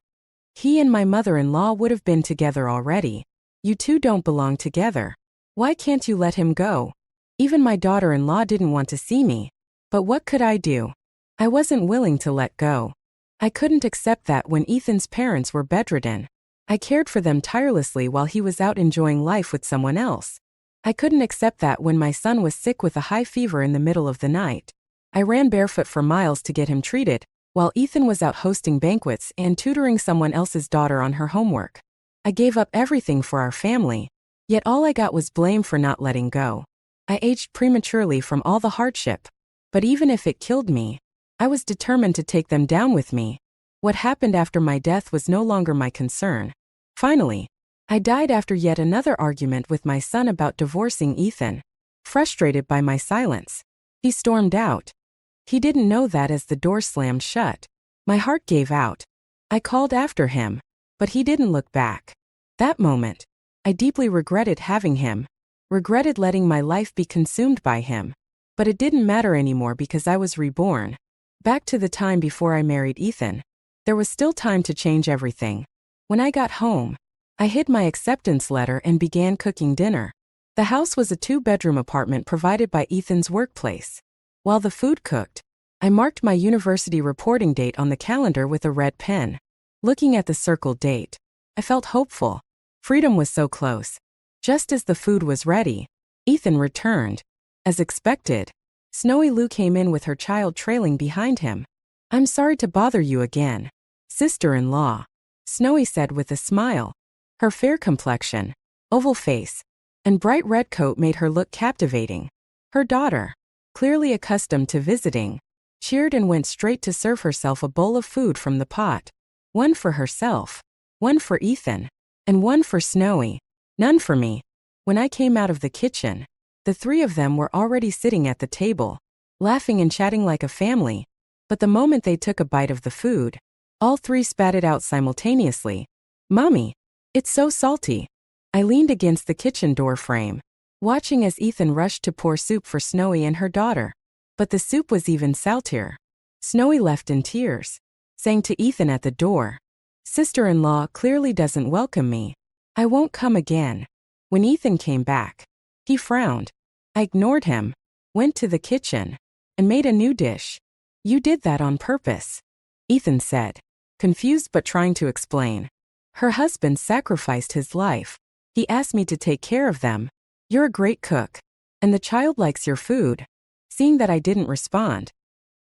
he and my mother-in-law would have been together already. You two don't belong together. Why can't you let him go?" Even my daughter-in-law didn't want to see me. But what could I do? I wasn't willing to let go. I couldn't accept that when Ethan's parents were bedridden, I cared for them tirelessly while he was out enjoying life with someone else. I couldn't accept that when my son was sick with a high fever in the middle of the night, I ran barefoot for miles to get him treated, while Ethan was out hosting banquets and tutoring someone else's daughter on her homework. I gave up everything for our family, yet all I got was blame for not letting go. I aged prematurely from all the hardship. But even if it killed me, I was determined to take them down with me. What happened after my death was no longer my concern. Finally, I died after yet another argument with my son about divorcing Ethan. Frustrated by my silence, he stormed out. He didn't know that as the door slammed shut, my heart gave out. I called after him, but he didn't look back. That moment, I deeply regretted having him, regretted letting my life be consumed by him. But it didn't matter anymore because I was reborn. Back to the time before I married Ethan. There was still time to change everything. When I got home, I hid my acceptance letter and began cooking dinner. The house was a 2-bedroom apartment provided by Ethan's workplace. While the food cooked, I marked my university reporting date on the calendar with a red pen. Looking at the circled date, I felt hopeful. Freedom was so close. Just as the food was ready, Ethan returned. As expected, Snowy Lou came in with her child trailing behind him. "I'm sorry to bother you again," Sister-in-law, Snowy said with a smile. Her fair complexion, oval face, and bright red coat made her look captivating. Her daughter, clearly accustomed to visiting, cheered and went straight to serve herself a bowl of food from the pot. One for herself, one for Ethan, and one for Snowy. None for me. When I came out of the kitchen, the three of them were already sitting at the table, laughing and chatting like a family. But the moment they took a bite of the food, all three spat it out simultaneously. "Mommy, it's so salty." I leaned against the kitchen door frame, watching as Ethan rushed to pour soup for Snowy and her daughter. But the soup was even saltier. Snowy left in tears, saying to Ethan at the door, "Sister-in-law clearly doesn't welcome me. I won't come again." When Ethan came back, he frowned. I ignored him, went to the kitchen, and made a new dish. "You did that on purpose," Ethan said, confused but trying to explain. "Her husband sacrificed his life. He asked me to take care of them. You're a great cook, and the child likes your food." Seeing that I didn't respond,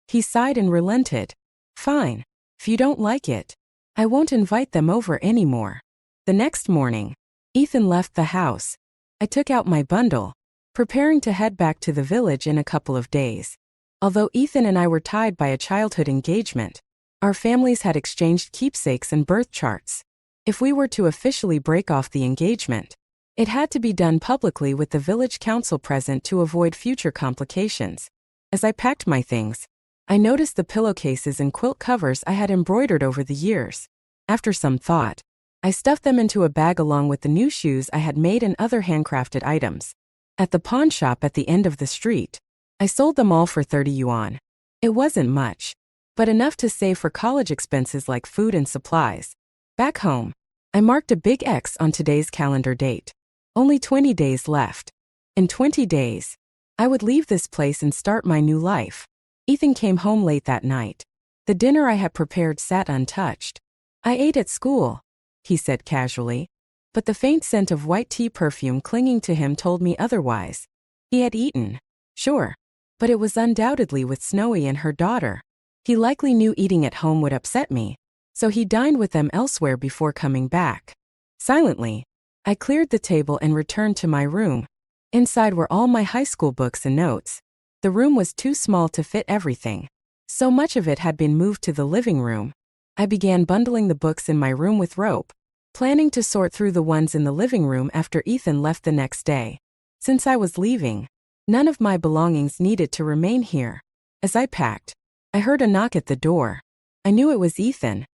he sighed and relented. "Fine. If you don't like it, I won't invite them over anymore." The next morning, Ethan left the house. I took out my bundle, preparing to head back to the village in a couple of days. Although Ethan and I were tied by a childhood engagement, our families had exchanged keepsakes and birth charts. If we were to officially break off the engagement, it had to be done publicly with the village council present to avoid future complications. As I packed my things, I noticed the pillowcases and quilt covers I had embroidered over the years. After some thought, I stuffed them into a bag along with the new shoes I had made and other handcrafted items. At the pawn shop at the end of the street, I sold them all for 30 yuan. It wasn't much, but enough to save for college expenses like food and supplies. Back home, I marked a big X on today's calendar date. Only 20 days left. In 20 days, I would leave this place and start my new life. Ethan came home late that night. The dinner I had prepared sat untouched. "I ate at school," he said casually, but the faint scent of white tea perfume clinging to him told me otherwise. He had eaten, sure, but it was undoubtedly with Snowy and her daughter. He likely knew eating at home would upset me, so he dined with them elsewhere before coming back. Silently, I cleared the table and returned to my room. Inside were all my high school books and notes. The room was too small to fit everything. So much of it had been moved to the living room. I began bundling the books in my room with rope, planning to sort through the ones in the living room after Ethan left the next day. Since I was leaving, none of my belongings needed to remain here. As I packed, I heard a knock at the door. I knew it was Ethan.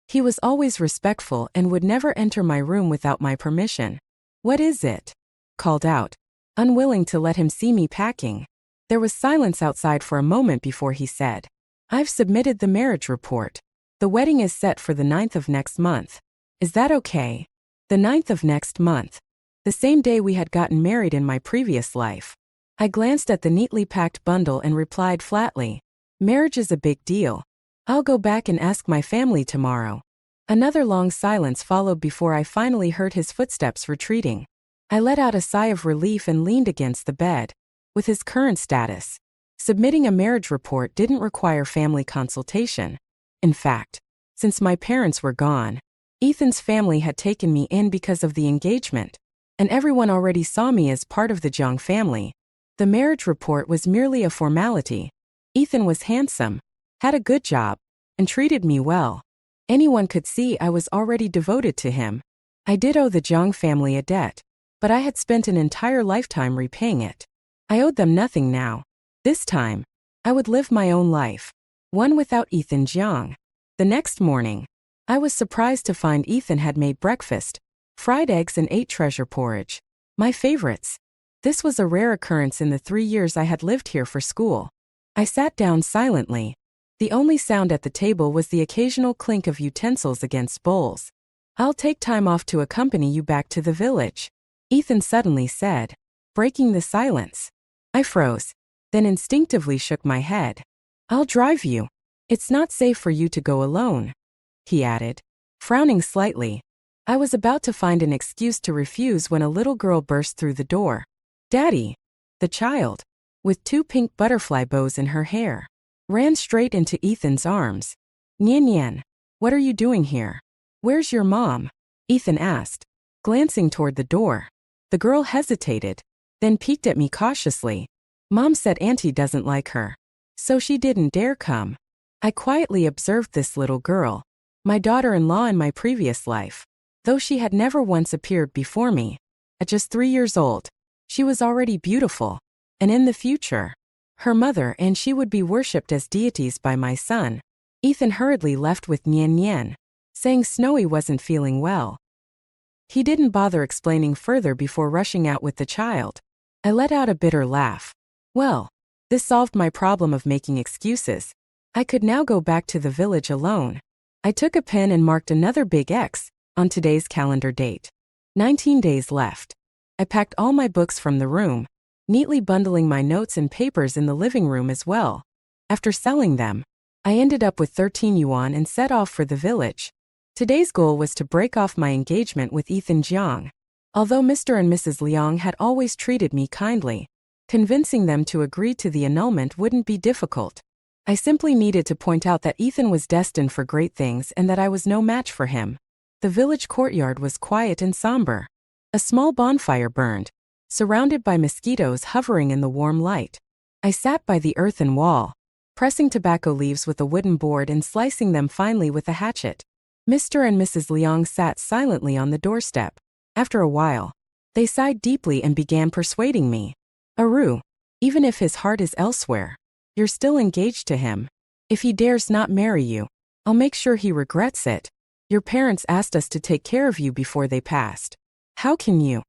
He was always respectful and would never enter my room without my permission. "What is it?" called out, unwilling to let him see me packing. There was silence outside for a moment before he said, "I've submitted the marriage report. The wedding is set for the 9th of next month. Is that okay?" The 9th of next month. The same day we had gotten married in my previous life. I glanced at the neatly packed bundle and replied flatly, "Marriage is a big deal. I'll go back and ask my family tomorrow." Another long silence followed before I finally heard his footsteps retreating. I let out a sigh of relief and leaned against the bed. With his current status, submitting a marriage report didn't require family consultation. In fact, since my parents were gone, Ethan's family had taken me in because of the engagement, and everyone already saw me as part of the Jiang family. The marriage report was merely a formality. Ethan was handsome, had a good job, and treated me well. Anyone could see I was already devoted to him. I did owe the Jiang family a debt, but I had spent an entire lifetime repaying it. I owed them nothing now. This time, I would live my own life, one without Ethan Jiang. The next morning, I was surprised to find Ethan had made breakfast, fried eggs and ate treasure porridge, my favorites. This was a rare occurrence in the 3 years I had lived here for school. I sat down silently. The only sound at the table was the occasional clink of utensils against bowls. "I'll take time off to accompany you back to the village," Ethan suddenly said, breaking the silence. I froze, then instinctively shook my head. "I'll drive you. It's not safe for you to go alone," he added, frowning slightly. I was about to find an excuse to refuse when a little girl burst through the door. "Daddy!" The child, with 2 pink butterfly bows in her hair, ran straight into Ethan's arms. "Nian Nian." What are you doing here? Where's your mom? Ethan asked, glancing toward the door. The girl hesitated, then peeked at me cautiously. Mom said Auntie doesn't like her, so she didn't dare come. I quietly observed this little girl, my daughter-in-law in my previous life. Though she had never once appeared before me, at just 3 years old, she was already beautiful, and in the future, her mother and she would be worshipped as deities by my son. Ethan hurriedly left with Nian Nian, saying Snowy wasn't feeling well. He didn't bother explaining further before rushing out with the child. I let out a bitter laugh. Well, this solved my problem of making excuses. I could now go back to the village alone. I took a pen and marked another big X on today's calendar date. 19 days left. I packed all my books from the room, neatly bundling my notes and papers in the living room as well. After selling them, I ended up with 13 yuan and set off for the village. Today's goal was to break off my engagement with Ethan Jiang. Although Mr. and Mrs. Liang had always treated me kindly, convincing them to agree to the annulment wouldn't be difficult. I simply needed to point out that Ethan was destined for great things and that I was no match for him. The village courtyard was quiet and somber. A small bonfire burned, surrounded by mosquitoes hovering in the warm light. I sat by the earthen wall, pressing tobacco leaves with a wooden board and slicing them finely with a hatchet. Mr. and Mrs. Liang sat silently on the doorstep. After a while, they sighed deeply and began persuading me. Aru, even if his heart is elsewhere, you're still engaged to him. If he dares not marry you, I'll make sure he regrets it. Your parents asked us to take care of you before they passed. How can you?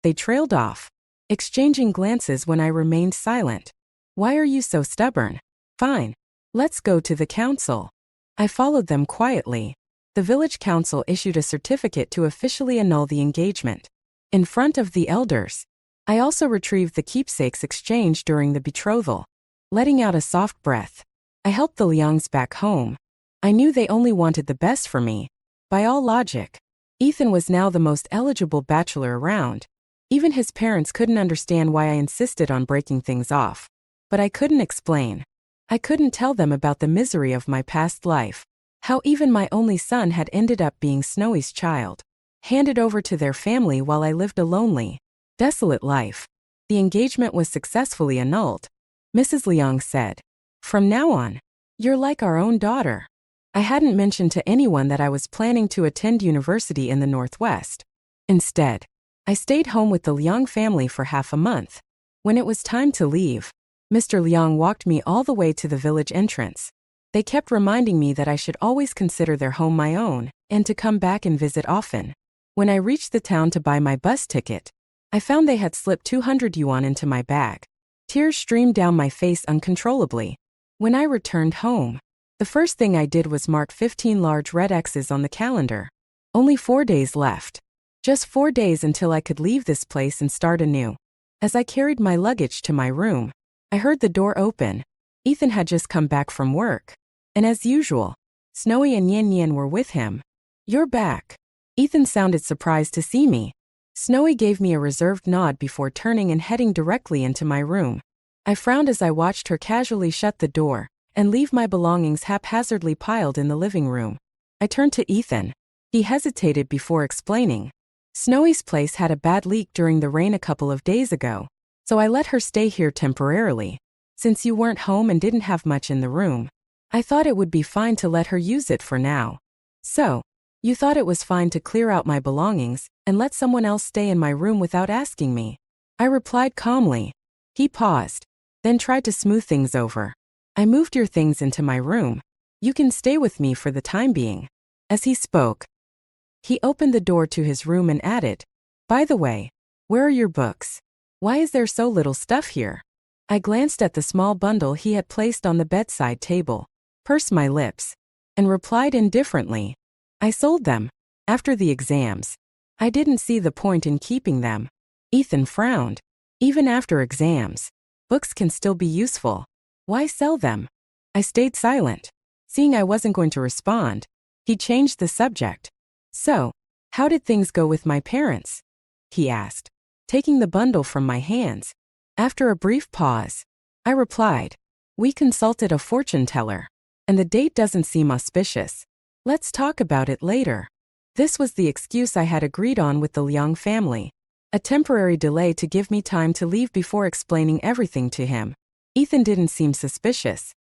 They trailed off, exchanging glances when I remained silent. Why are you so stubborn? Fine. Let's go to the council. I followed them quietly. The village council issued a certificate to officially annul the engagement. In front of the elders, I also retrieved the keepsakes exchanged during the betrothal. Letting out a soft breath, I helped the Liangs back home. I knew they only wanted the best for me. By all logic, Ethan was now the most eligible bachelor around. Even his parents couldn't understand why I insisted on breaking things off. But I couldn't explain. I couldn't tell them about the misery of my past life. How even my only son had ended up being Snowy's child, handed over to their family while I lived a lonely, desolate life. The engagement was successfully annulled. Mrs. Liang said, "From now on, you're like our own daughter." I hadn't mentioned to anyone that I was planning to attend university in the Northwest. Instead, I stayed home with the Liang family for half a month. When it was time to leave, Mr. Liang walked me all the way to the village entrance. They kept reminding me that I should always consider their home my own, and to come back and visit often. When I reached the town to buy my bus ticket, I found they had slipped 200 yuan into my bag. Tears streamed down my face uncontrollably. When I returned home, the first thing I did was mark 15 large red X's on the calendar. Only 4 days left. Just 4 days until I could leave this place and start anew. As I carried my luggage to my room, I heard the door open. Ethan had just come back from work. And as usual, Snowy and Yan Yan were with him. "You're back." Ethan sounded surprised to see me. Snowy gave me a reserved nod before turning and heading directly into my room. I frowned as I watched her casually shut the door and leave my belongings haphazardly piled in the living room. I turned to Ethan. He hesitated before explaining. Snowy's place had a bad leak during the rain a couple of days ago, so I let her stay here temporarily. Since you weren't home and didn't have much in the room, I thought it would be fine to let her use it for now. So, you thought it was fine to clear out my belongings and let someone else stay in my room without asking me? I replied calmly. He paused, then tried to smooth things over. I moved your things into my room. You can stay with me for the time being. As he spoke, he opened the door to his room and added, "By the way, where are your books? Why is there so little stuff here?" I glanced at the small bundle he had placed on the bedside table, pursed my lips, and replied indifferently, "I sold them. After the exams. I didn't see the point in keeping them." Ethan frowned. Even after exams, books can still be useful. Why sell them? I stayed silent. Seeing I wasn't going to respond, he changed the subject. "So, how did things go with my parents?" he asked, taking the bundle from my hands. After a brief pause, I replied, "We consulted a fortune teller, and the date doesn't seem auspicious. Let's talk about it later. This was the excuse I had agreed on with the Liang family. A temporary delay to give me time to leave before explaining everything to him. Ethan didn't seem suspicious.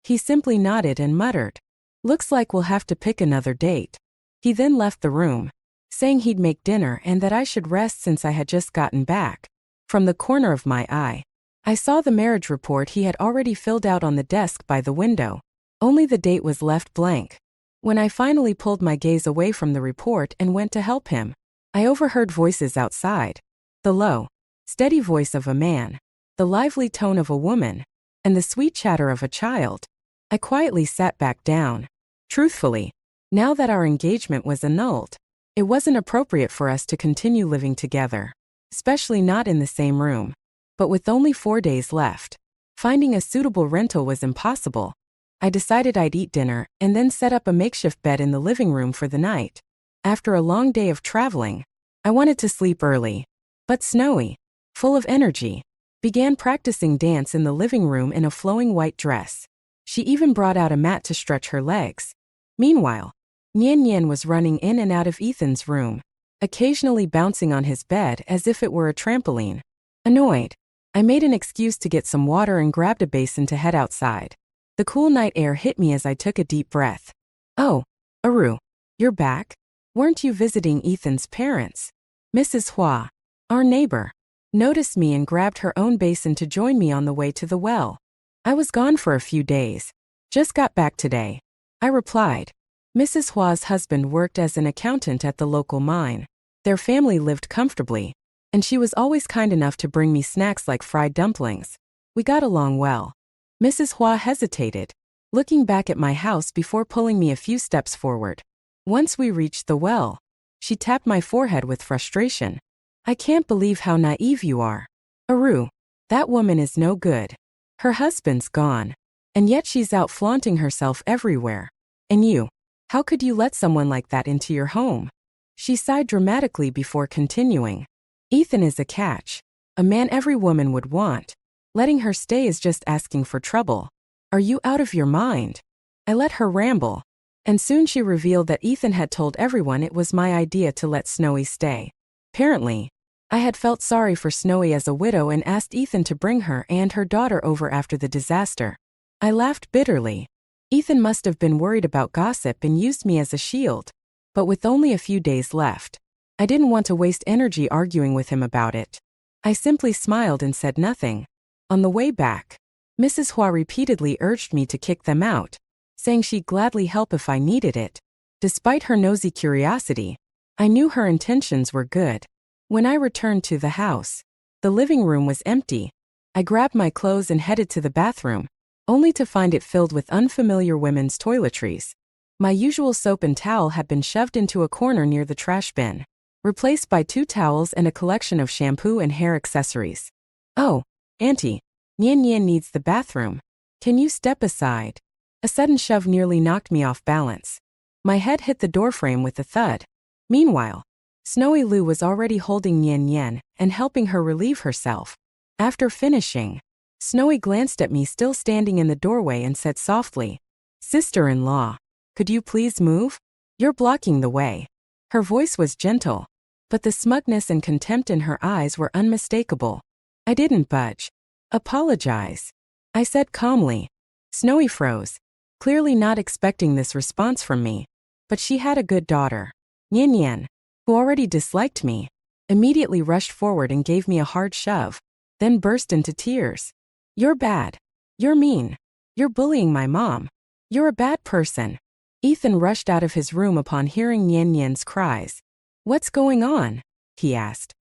He simply nodded and muttered, "Looks like we'll have to pick another date." He then left the room, saying he'd make dinner and that I should rest since I had just gotten back. From the corner of my eye, I saw the marriage report he had already filled out on the desk by the window. Only the date was left blank. When I finally pulled my gaze away from the report and went to help him, I overheard voices outside. The low, steady voice of a man, the lively tone of a woman, and the sweet chatter of a child. I quietly sat back down. Truthfully, now that our engagement was annulled, it wasn't appropriate for us to continue living together, especially not in the same room. But with only 4 days left, finding a suitable rental was impossible. I decided I'd eat dinner and then set up a makeshift bed in the living room for the night. After a long day of traveling, I wanted to sleep early. But Snowy, full of energy, began practicing dance in the living room in a flowing white dress. She even brought out a mat to stretch her legs. Meanwhile, Nian Nian was running in and out of Ethan's room, occasionally bouncing on his bed as if it were a trampoline. Annoyed, I made an excuse to get some water and grabbed a basin to head outside. The cool night air hit me as I took a deep breath. "Oh, Aru, you're back? Weren't you visiting Ethan's parents?" Mrs. Hua, our neighbor, noticed me and grabbed her own basin to join me on the way to the well. "I was gone for a few days. Just got back today," I replied. Mrs. Hua's husband worked as an accountant at the local mine. Their family lived comfortably, and she was always kind enough to bring me snacks like fried dumplings. We got along well. Mrs. Hua hesitated, looking back at my house before pulling me a few steps forward. Once we reached the well, she tapped my forehead with frustration. "I can't believe how naive you are. Aru, that woman is no good. Her husband's gone, and yet she's out flaunting herself everywhere. And you, how could you let someone like that into your home?" She sighed dramatically before continuing. "Ethan is a catch, a man every woman would want. Letting her stay is just asking for trouble. Are you out of your mind?" I let her ramble, and soon she revealed that Ethan had told everyone it was my idea to let Snowy stay. Apparently, I had felt sorry for Snowy as a widow and asked Ethan to bring her and her daughter over after the disaster. I laughed bitterly. Ethan must have been worried about gossip and used me as a shield. But with only a few days left, I didn't want to waste energy arguing with him about it. I simply smiled and said nothing. On the way back, Mrs. Hua repeatedly urged me to kick them out, saying she'd gladly help if I needed it. Despite her nosy curiosity, I knew her intentions were good. When I returned to the house, the living room was empty. I grabbed my clothes and headed to the bathroom, only to find it filled with unfamiliar women's toiletries. My usual soap and towel had been shoved into a corner near the trash bin, replaced by 2 towels and a collection of shampoo and hair accessories. "Oh, Auntie, Nian Nian needs the bathroom. Can you step aside?" A sudden shove nearly knocked me off balance. My head hit the doorframe with a thud. Meanwhile, Snowy Lou was already holding Nian Nian and helping her relieve herself. After finishing, Snowy glanced at me still standing in the doorway and said softly, "Sister-in-law, could you please move? You're blocking the way." Her voice was gentle, but the smugness and contempt in her eyes were unmistakable. I didn't budge. "Apologize," I said calmly. Snowy froze, clearly not expecting this response from me. But she had a good daughter. Nian Nian, who already disliked me, immediately rushed forward and gave me a hard shove, then burst into tears. "You're bad. You're mean. You're bullying my mom. You're a bad person." Ethan rushed out of his room upon hearing Nian Nian's cries. "What's going on?" he asked,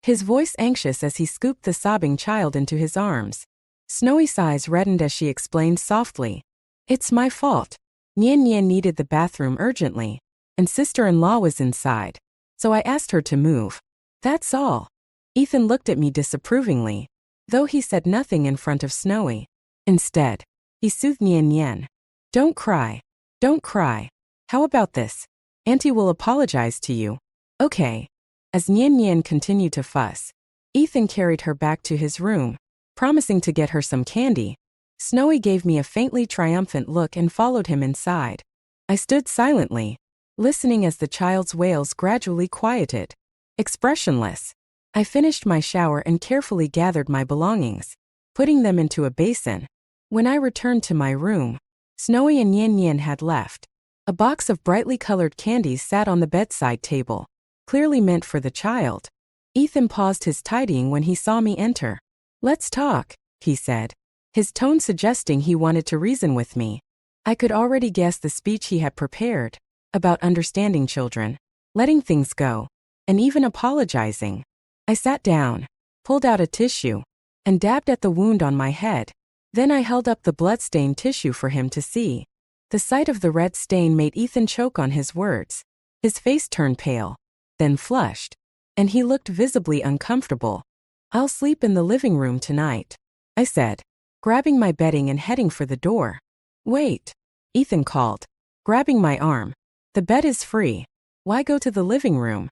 his voice anxious as he scooped the sobbing child into his arms. Snowy's eyes reddened as she explained softly, "It's my fault. Nian Nian needed the bathroom urgently, and sister-in-law was inside, so I asked her to move. That's all." Ethan looked at me disapprovingly, though he said nothing in front of Snowy. Instead, he soothed Nian Nian. "Don't cry. Don't cry. How about this? Auntie will apologize to you." "Okay." As Nian Nian continued to fuss, Ethan carried her back to his room, promising to get her some candy. Snowy gave me a faintly triumphant look and followed him inside. I stood silently, listening as the child's wails gradually quieted. Expressionless, I finished my shower and carefully gathered my belongings, putting them into a basin. When I returned to my room, Snowy and Yin Yin had left. A box of brightly colored candies sat on the bedside table, clearly meant for the child. Ethan paused his tidying when he saw me enter. "Let's talk," he said, his tone suggesting he wanted to reason with me. I could already guess the speech he had prepared, about understanding children, letting things go, and even apologizing. I sat down, pulled out a tissue, and dabbed at the wound on my head. Then I held up the blood-stained tissue for him to see. The sight of the red stain made Ethan choke on his words. His face turned pale, then flushed, and he looked visibly uncomfortable. "I'll sleep in the living room tonight," I said, grabbing my bedding and heading for the door. "Wait," Ethan called, grabbing my arm. "The bed is free. Why go to the living room?"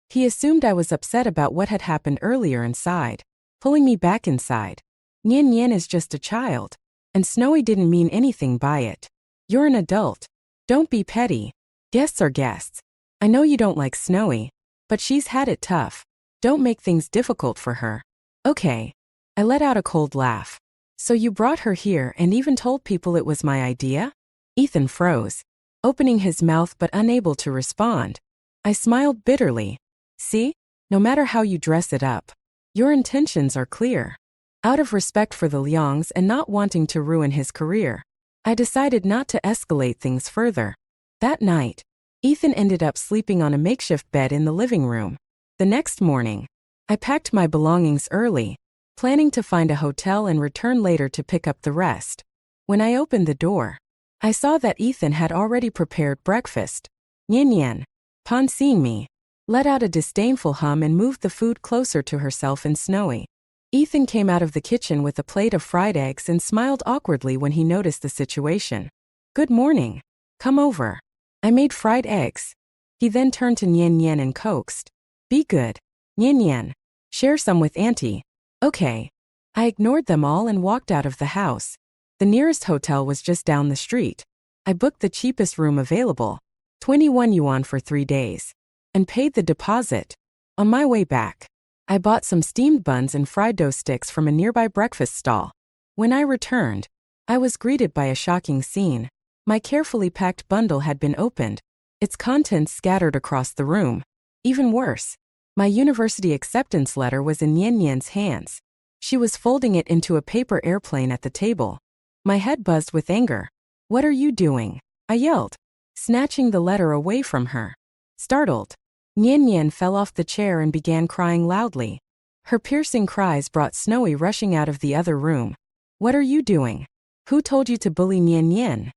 He assumed I was upset about what had happened earlier and sighed, pulling me back inside. "Yin Yin is just a child, and Snowy didn't mean anything by it. You're an adult. Don't be petty. Guests are guests. I know you don't like Snowy, but she's had it tough. Don't make things difficult for her." "Okay." I let out a cold laugh. "So you brought her here and even told people it was my idea?" Ethan froze, opening his mouth but unable to respond. I smiled bitterly. "See? No matter how you dress it up, your intentions are clear." Out of respect for the Liangs and not wanting to ruin his career, I decided not to escalate things further. That night, Ethan ended up sleeping on a makeshift bed in the living room. The next morning, I packed my belongings early, planning to find a hotel and return later to pick up the rest. When I opened the door, I saw that Ethan had already prepared breakfast. Yin Yin, upon seeing me, let out a disdainful hum and moved the food closer to herself and Snowy. Ethan came out of the kitchen with a plate of fried eggs and smiled awkwardly when he noticed the situation. "Good morning. Come over. I made fried eggs." He then turned to Yin Yin and coaxed, "Be good, Yin Yin. Share some with Auntie." "Okay." I ignored them all and walked out of the house. The nearest hotel was just down the street. I booked the cheapest room available, 21 yuan for 3 days, and paid the deposit. On my way back, I bought some steamed buns and fried dough sticks from a nearby breakfast stall. When I returned, I was greeted by a shocking scene. My carefully packed bundle had been opened, its contents scattered across the room. Even worse, my university acceptance letter was in Yin Yin's hands. She was folding it into a paper airplane at the table. My head buzzed with anger. "What are you doing?" I yelled, snatching the letter away from her. Startled, Yin Yin fell off the chair and began crying loudly. Her piercing cries brought Snowy rushing out of the other room. "What are you doing? Who told you to bully Yin Yin?"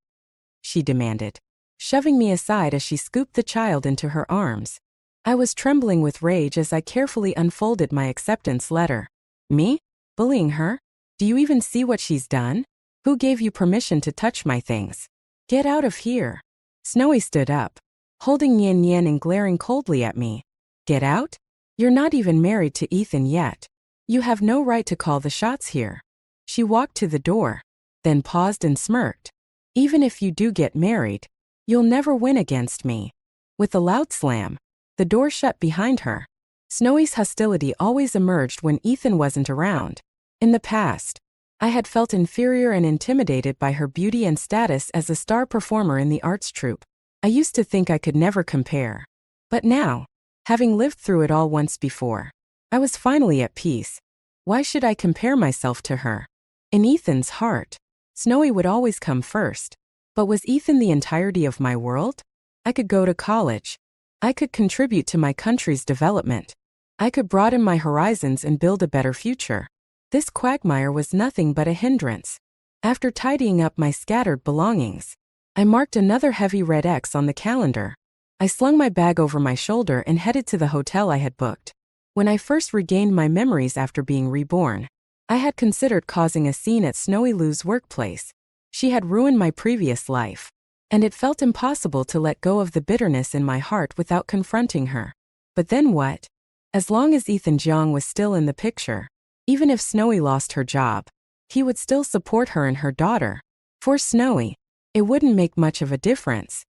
she demanded, shoving me aside as she scooped the child into her arms. I was trembling with rage as I carefully unfolded my acceptance letter. "Me? Bullying her? Do you even see what she's done? Who gave you permission to touch my things? Get out of here." Snowy stood up, holding Yin Yin and glaring coldly at me. "Get out? You're not even married to Ethan yet. You have no right to call the shots here." She walked to the door, then paused and smirked. "Even if you do get married, you'll never win against me." With a loud slam, the door shut behind her. Snowy's hostility always emerged when Ethan wasn't around. In the past, I had felt inferior and intimidated by her beauty and status as a star performer in the arts troupe. I used to think I could never compare. But now, having lived through it all once before, I was finally at peace. Why should I compare myself to her? In Ethan's heart, Snowy would always come first. But was Ethan the entirety of my world? I could go to college. I could contribute to my country's development. I could broaden my horizons and build a better future. This quagmire was nothing but a hindrance. After tidying up my scattered belongings, I marked another heavy red X on the calendar. I slung my bag over my shoulder and headed to the hotel I had booked. When I first regained my memories after being reborn, I had considered causing a scene at Snowy Lou's workplace. She had ruined my previous life, and it felt impossible to let go of the bitterness in my heart without confronting her. But then what? As long as Ethan Jiang was still in the picture, even if Snowy lost her job, he would still support her and her daughter. For Snowy, it wouldn't make much of a difference.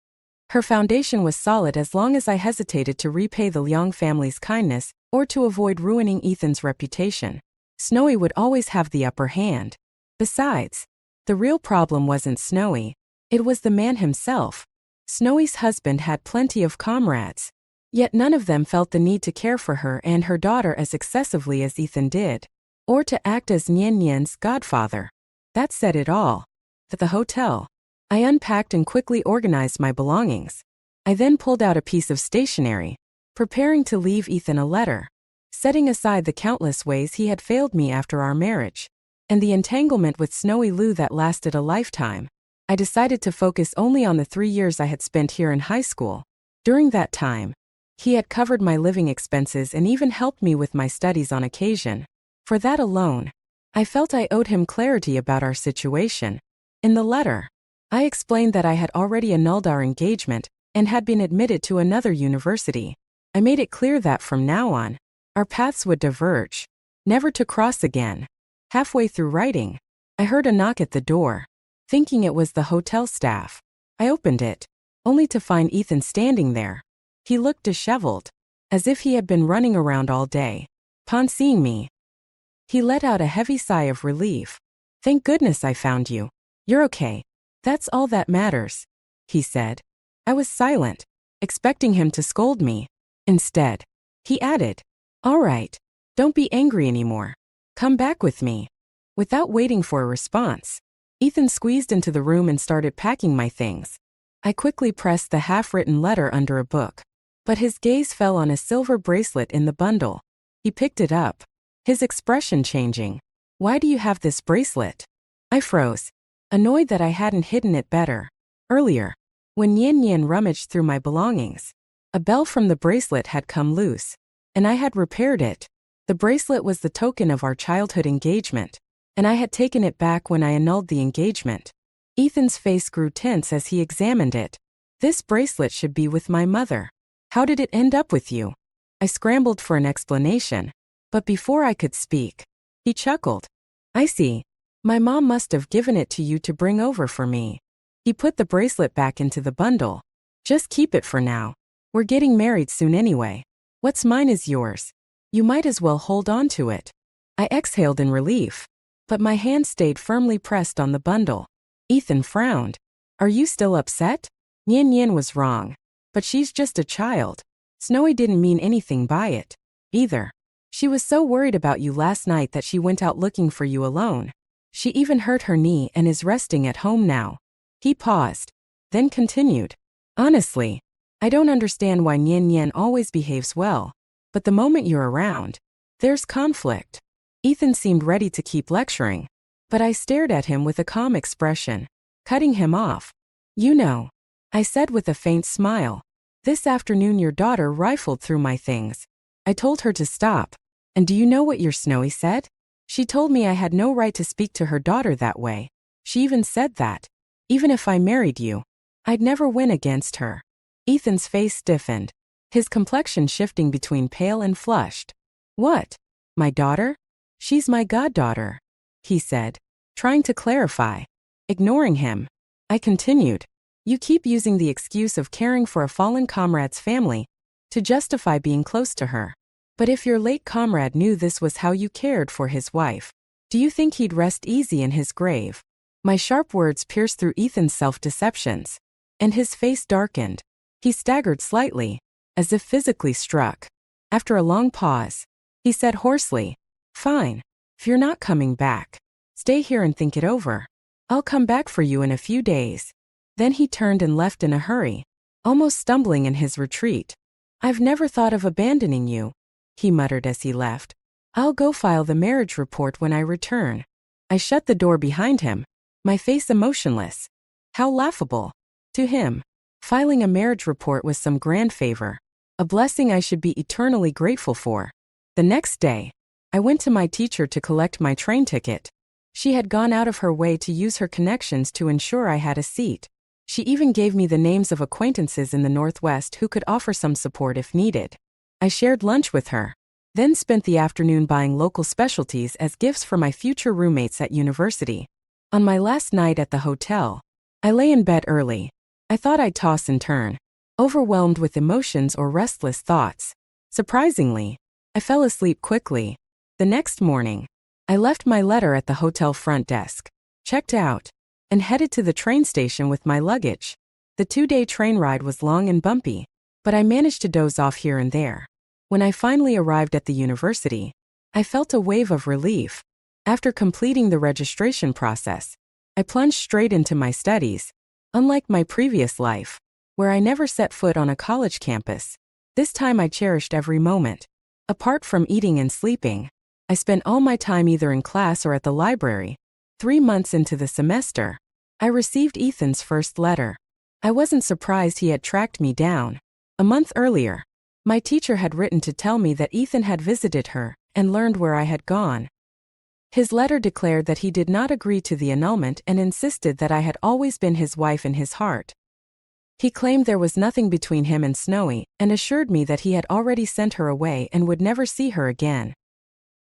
Her foundation was solid as long as I hesitated to repay the Liang family's kindness or to avoid ruining Ethan's reputation. Snowy would always have the upper hand. Besides, the real problem wasn't Snowy. It was the man himself. Snowy's husband had plenty of comrades. Yet none of them felt the need to care for her and her daughter as excessively as Ethan did, or to act as Nian Nian's godfather. That said it all. At the hotel, I unpacked and quickly organized my belongings. I then pulled out a piece of stationery, preparing to leave Ethan a letter, setting aside the countless ways he had failed me after our marriage, and the entanglement with Snowy Lou that lasted a lifetime. I decided to focus only on the 3 years I had spent here in high school. During that time, he had covered my living expenses and even helped me with my studies on occasion. For that alone, I felt I owed him clarity about our situation. In the letter, I explained that I had already annulled our engagement and had been admitted to another university. I made it clear that from now on, our paths would diverge, never to cross again. Halfway through writing, I heard a knock at the door. Thinking it was the hotel staff, I opened it, only to find Ethan standing there. He looked disheveled, as if he had been running around all day. Upon seeing me, he let out a heavy sigh of relief. "Thank goodness I found you. You're okay. That's all that matters," he said. I was silent, expecting him to scold me. Instead, he added, "All right, don't be angry anymore. Come back with me." Without waiting for a response, Ethan squeezed into the room and started packing my things. I quickly pressed the half-written letter under a book, but his gaze fell on a silver bracelet in the bundle. He picked it up, his expression changing. "Why do you have this bracelet?" I froze, annoyed that I hadn't hidden it better. Earlier, when Nian Nian rummaged through my belongings, a bell from the bracelet had come loose, and I had repaired it. The bracelet was the token of our childhood engagement, and I had taken it back when I annulled the engagement. Ethan's face grew tense as he examined it. "This bracelet should be with my mother. How did it end up with you?" I scrambled for an explanation, but before I could speak, he chuckled. "I see. My mom must have given it to you to bring over for me." He put the bracelet back into the bundle. "Just keep it for now. We're getting married soon anyway. What's mine is yours. You might as well hold on to it." I exhaled in relief, but my hand stayed firmly pressed on the bundle. Ethan frowned. "Are you still upset?" Nian Nian was wrong, but she's just a child. Snowy didn't mean anything by it, either. She was so worried about you last night that she went out looking for you alone. She even hurt her knee and is resting at home now. He paused, then continued. "Honestly, I don't understand why Nian Nian always behaves well, but the moment you're around, there's conflict." Ethan seemed ready to keep lecturing, but I stared at him with a calm expression, cutting him off. "You know," I said with a faint smile, "this afternoon your daughter rifled through my things. I told her to stop, and do you know what your Snowy said? She told me I had no right to speak to her daughter that way. She even said that, even if I married you, I'd never win against her." Ethan's face stiffened, his complexion shifting between pale and flushed. "What? My daughter? She's my goddaughter," he said, trying to clarify. Ignoring him, I continued. "You keep using the excuse of caring for a fallen comrade's family to justify being close to her. But if your late comrade knew this was how you cared for his wife, do you think he'd rest easy in his grave?" My sharp words pierced through Ethan's self-deceptions, and his face darkened. He staggered slightly, as if physically struck. After a long pause, he said hoarsely, "Fine. If you're not coming back, stay here and think it over. I'll come back for you in a few days." Then he turned and left in a hurry, almost stumbling in his retreat. "I've never thought of abandoning you," he muttered as he left. "I'll go file the marriage report when I return." I shut the door behind him, my face emotionless. How laughable. To him, filing a marriage report was some grand favor, a blessing I should be eternally grateful for. The next day, I went to my teacher to collect my train ticket. She had gone out of her way to use her connections to ensure I had a seat. She even gave me the names of acquaintances in the Northwest who could offer some support if needed. I shared lunch with her, then spent the afternoon buying local specialties as gifts for my future roommates at university. On my last night at the hotel, I lay in bed early. I thought I'd toss and turn, overwhelmed with emotions or restless thoughts. Surprisingly, I fell asleep quickly. The next morning, I left my letter at the hotel front desk, checked out, and headed to the train station with my luggage. The 2-day train ride was long and bumpy, but I managed to doze off here and there. When I finally arrived at the university, I felt a wave of relief. After completing the registration process, I plunged straight into my studies. Unlike my previous life, where I never set foot on a college campus, this time I cherished every moment. Apart from eating and sleeping, I spent all my time either in class or at the library. 3 months into the semester, I received Ethan's first letter. I wasn't surprised he had tracked me down. A month earlier, my teacher had written to tell me that Ethan had visited her and learned where I had gone. His letter declared that he did not agree to the annulment and insisted that I had always been his wife in his heart. He claimed there was nothing between him and Snowy and assured me that he had already sent her away and would never see her again.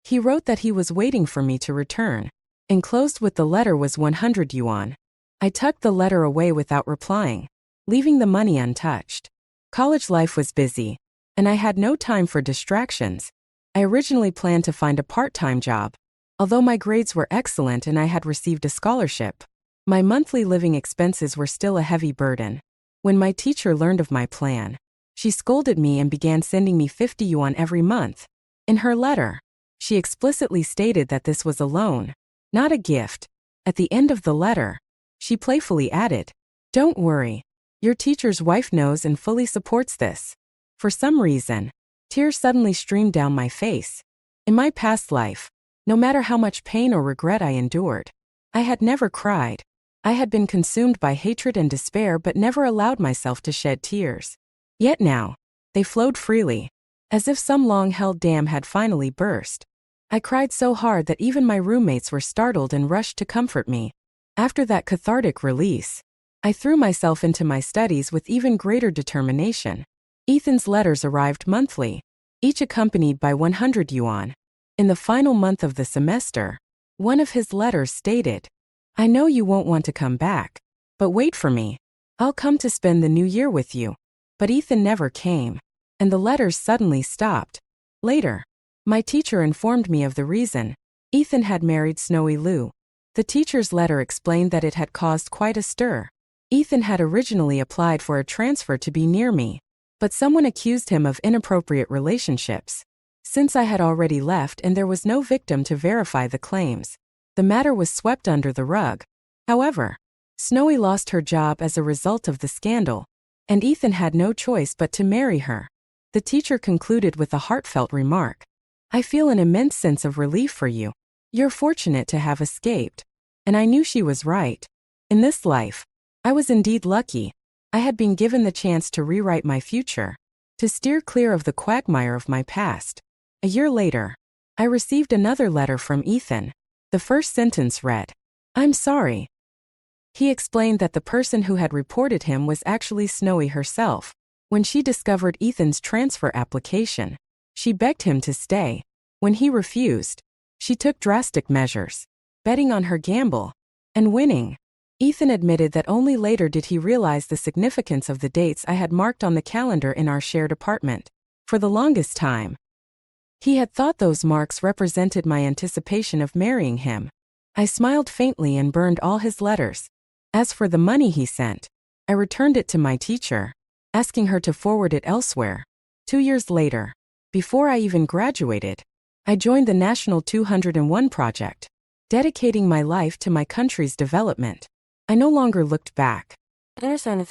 He wrote that he was waiting for me to return. Enclosed with the letter was 100 yuan. I tucked the letter away without replying, leaving the money untouched. College life was busy, and I had no time for distractions. I originally planned to find a part-time job. Although my grades were excellent and I had received a scholarship, my monthly living expenses were still a heavy burden. When my teacher learned of my plan, she scolded me and began sending me 50 yuan every month. In her letter, she explicitly stated that this was a loan, not a gift. At the end of the letter, she playfully added, "Don't worry, your teacher's wife knows and fully supports this." For some reason, tears suddenly streamed down my face. In my past life, no matter how much pain or regret I endured, I had never cried. I had been consumed by hatred and despair but never allowed myself to shed tears. Yet now, they flowed freely, as if some long-held dam had finally burst. I cried so hard that even my roommates were startled and rushed to comfort me. After that cathartic release, I threw myself into my studies with even greater determination. Ethan's letters arrived monthly, each accompanied by 100 yuan. In the final month of the semester, one of his letters stated, "I know you won't want to come back, but wait for me. I'll come to spend the new year with you." But Ethan never came, and the letters suddenly stopped. Later, my teacher informed me of the reason. Ethan had married Snowy Lou. The teacher's letter explained that it had caused quite a stir. Ethan had originally applied for a transfer to be near me, but someone accused him of inappropriate relationships. Since I had already left and there was no victim to verify the claims, the matter was swept under the rug. However, Snowy lost her job as a result of the scandal, and Ethan had no choice but to marry her. The teacher concluded with a heartfelt remark, "I feel an immense sense of relief for you. You're fortunate to have escaped." And I knew she was right. In this life, I was indeed lucky. I had been given the chance to rewrite my future, to steer clear of the quagmire of my past. A year later, I received another letter from Ethan. The first sentence read, "I'm sorry." He explained that the person who had reported him was actually Snowy herself. When she discovered Ethan's transfer application, she begged him to stay. When he refused, she took drastic measures, betting on her gamble, and winning. Ethan admitted that only later did he realize the significance of the dates I had marked on the calendar in our shared apartment. For the longest time, he had thought those marks represented my anticipation of marrying him. I smiled faintly and burned all his letters. As for the money he sent, I returned it to my teacher, asking her to forward it elsewhere. 2 years later, before I even graduated, I joined the National 201 project, dedicating my life to my country's development. I no longer looked back. Understand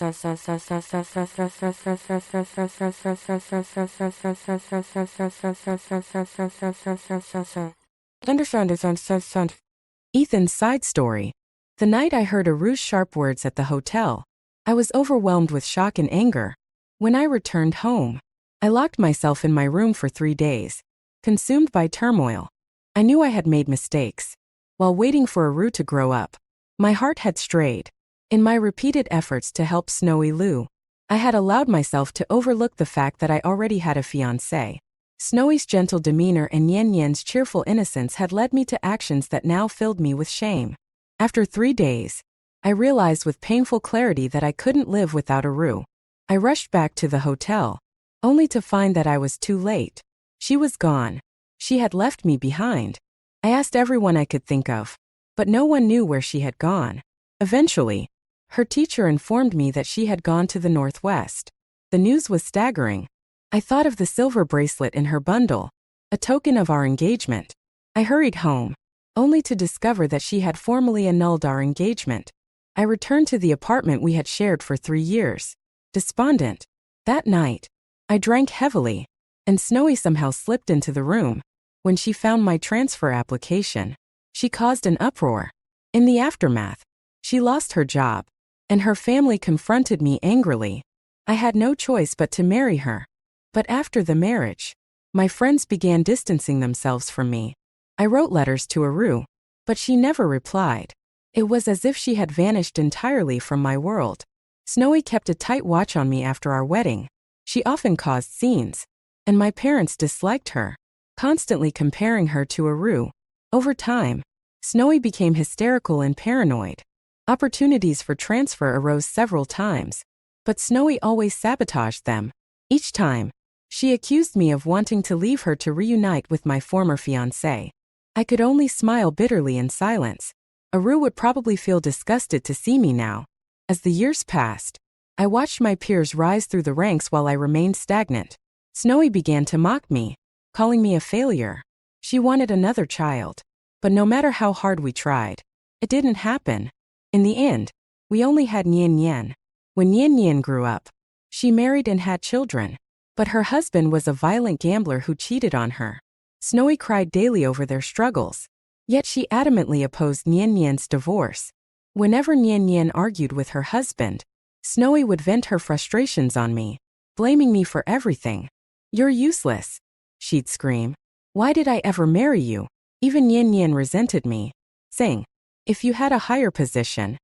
Ethan's side story. The night I heard Aru's sharp words at the hotel, I was overwhelmed with shock and anger. When I returned home, I locked myself in my room for 3 days, consumed by turmoil. I knew I had made mistakes. While waiting for Aru to grow up, my heart had strayed. In my repeated efforts to help Snowy Lou, I had allowed myself to overlook the fact that I already had a fiancé. Snowy's gentle demeanor and Yen Yen's cheerful innocence had led me to actions that now filled me with shame. After 3 days, I realized with painful clarity that I couldn't live without a Rue. I rushed back to the hotel, only to find that I was too late. She was gone. She had left me behind. I asked everyone I could think of, but no one knew where she had gone. Eventually, her teacher informed me that she had gone to the Northwest. The news was staggering. I thought of the silver bracelet in her bundle, a token of our engagement. I hurried home, only to discover that she had formally annulled our engagement. I returned to the apartment we had shared for 3 years, despondent. That night, I drank heavily, and Snowy somehow slipped into the room. When she found my transfer application, she caused an uproar. In the aftermath, she lost her job, and her family confronted me angrily. I had no choice but to marry her. But after the marriage, my friends began distancing themselves from me. I wrote letters to Aru, but she never replied. It was as if she had vanished entirely from my world. Snowy kept a tight watch on me after our wedding. She often caused scenes, and my parents disliked her, constantly comparing her to Aru. Over time, Snowy became hysterical and paranoid. Opportunities for transfer arose several times, but Snowy always sabotaged them. Each time, she accused me of wanting to leave her to reunite with my former fiancé. I could only smile bitterly in silence. Aru would probably feel disgusted to see me now. As the years passed, I watched my peers rise through the ranks while I remained stagnant. Snowy began to mock me, calling me a failure. She wanted another child, but no matter how hard we tried, it didn't happen. In the end, we only had Nian Nian. When Nian Nian grew up, she married and had children, but her husband was a violent gambler who cheated on her. Snowy cried daily over their struggles, yet she adamantly opposed Nian Nian's divorce. Whenever Nian Nian argued with her husband, Snowy would vent her frustrations on me, blaming me for everything. "You're useless," she'd scream. "Why did I ever marry you?" Even Nian Nian resented me, saying, "If you had a higher position,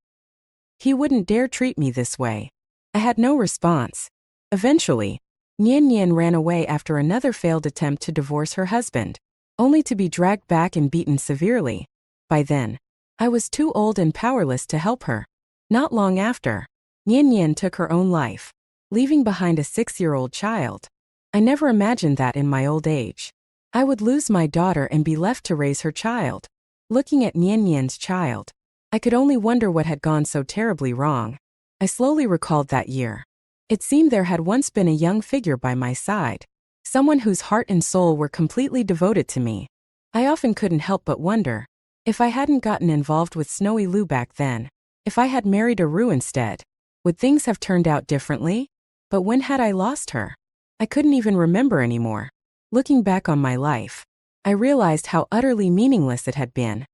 he wouldn't dare treat me this way." I had no response. Eventually, Nian Nian ran away after another failed attempt to divorce her husband, only to be dragged back and beaten severely. By then, I was too old and powerless to help her. Not long after, Nian Nian took her own life, leaving behind a 6-year-old child. I never imagined that in my old age, I would lose my daughter and be left to raise her child. Looking at Nian Nian's child, I could only wonder what had gone so terribly wrong. I slowly recalled that year. It seemed there had once been a young figure by my side, someone whose heart and soul were completely devoted to me. I often couldn't help but wonder, if I hadn't gotten involved with Snowy Lou back then, if I had married Aru instead, would things have turned out differently? But when had I lost her? I couldn't even remember anymore. Looking back on my life, I realized how utterly meaningless it had been.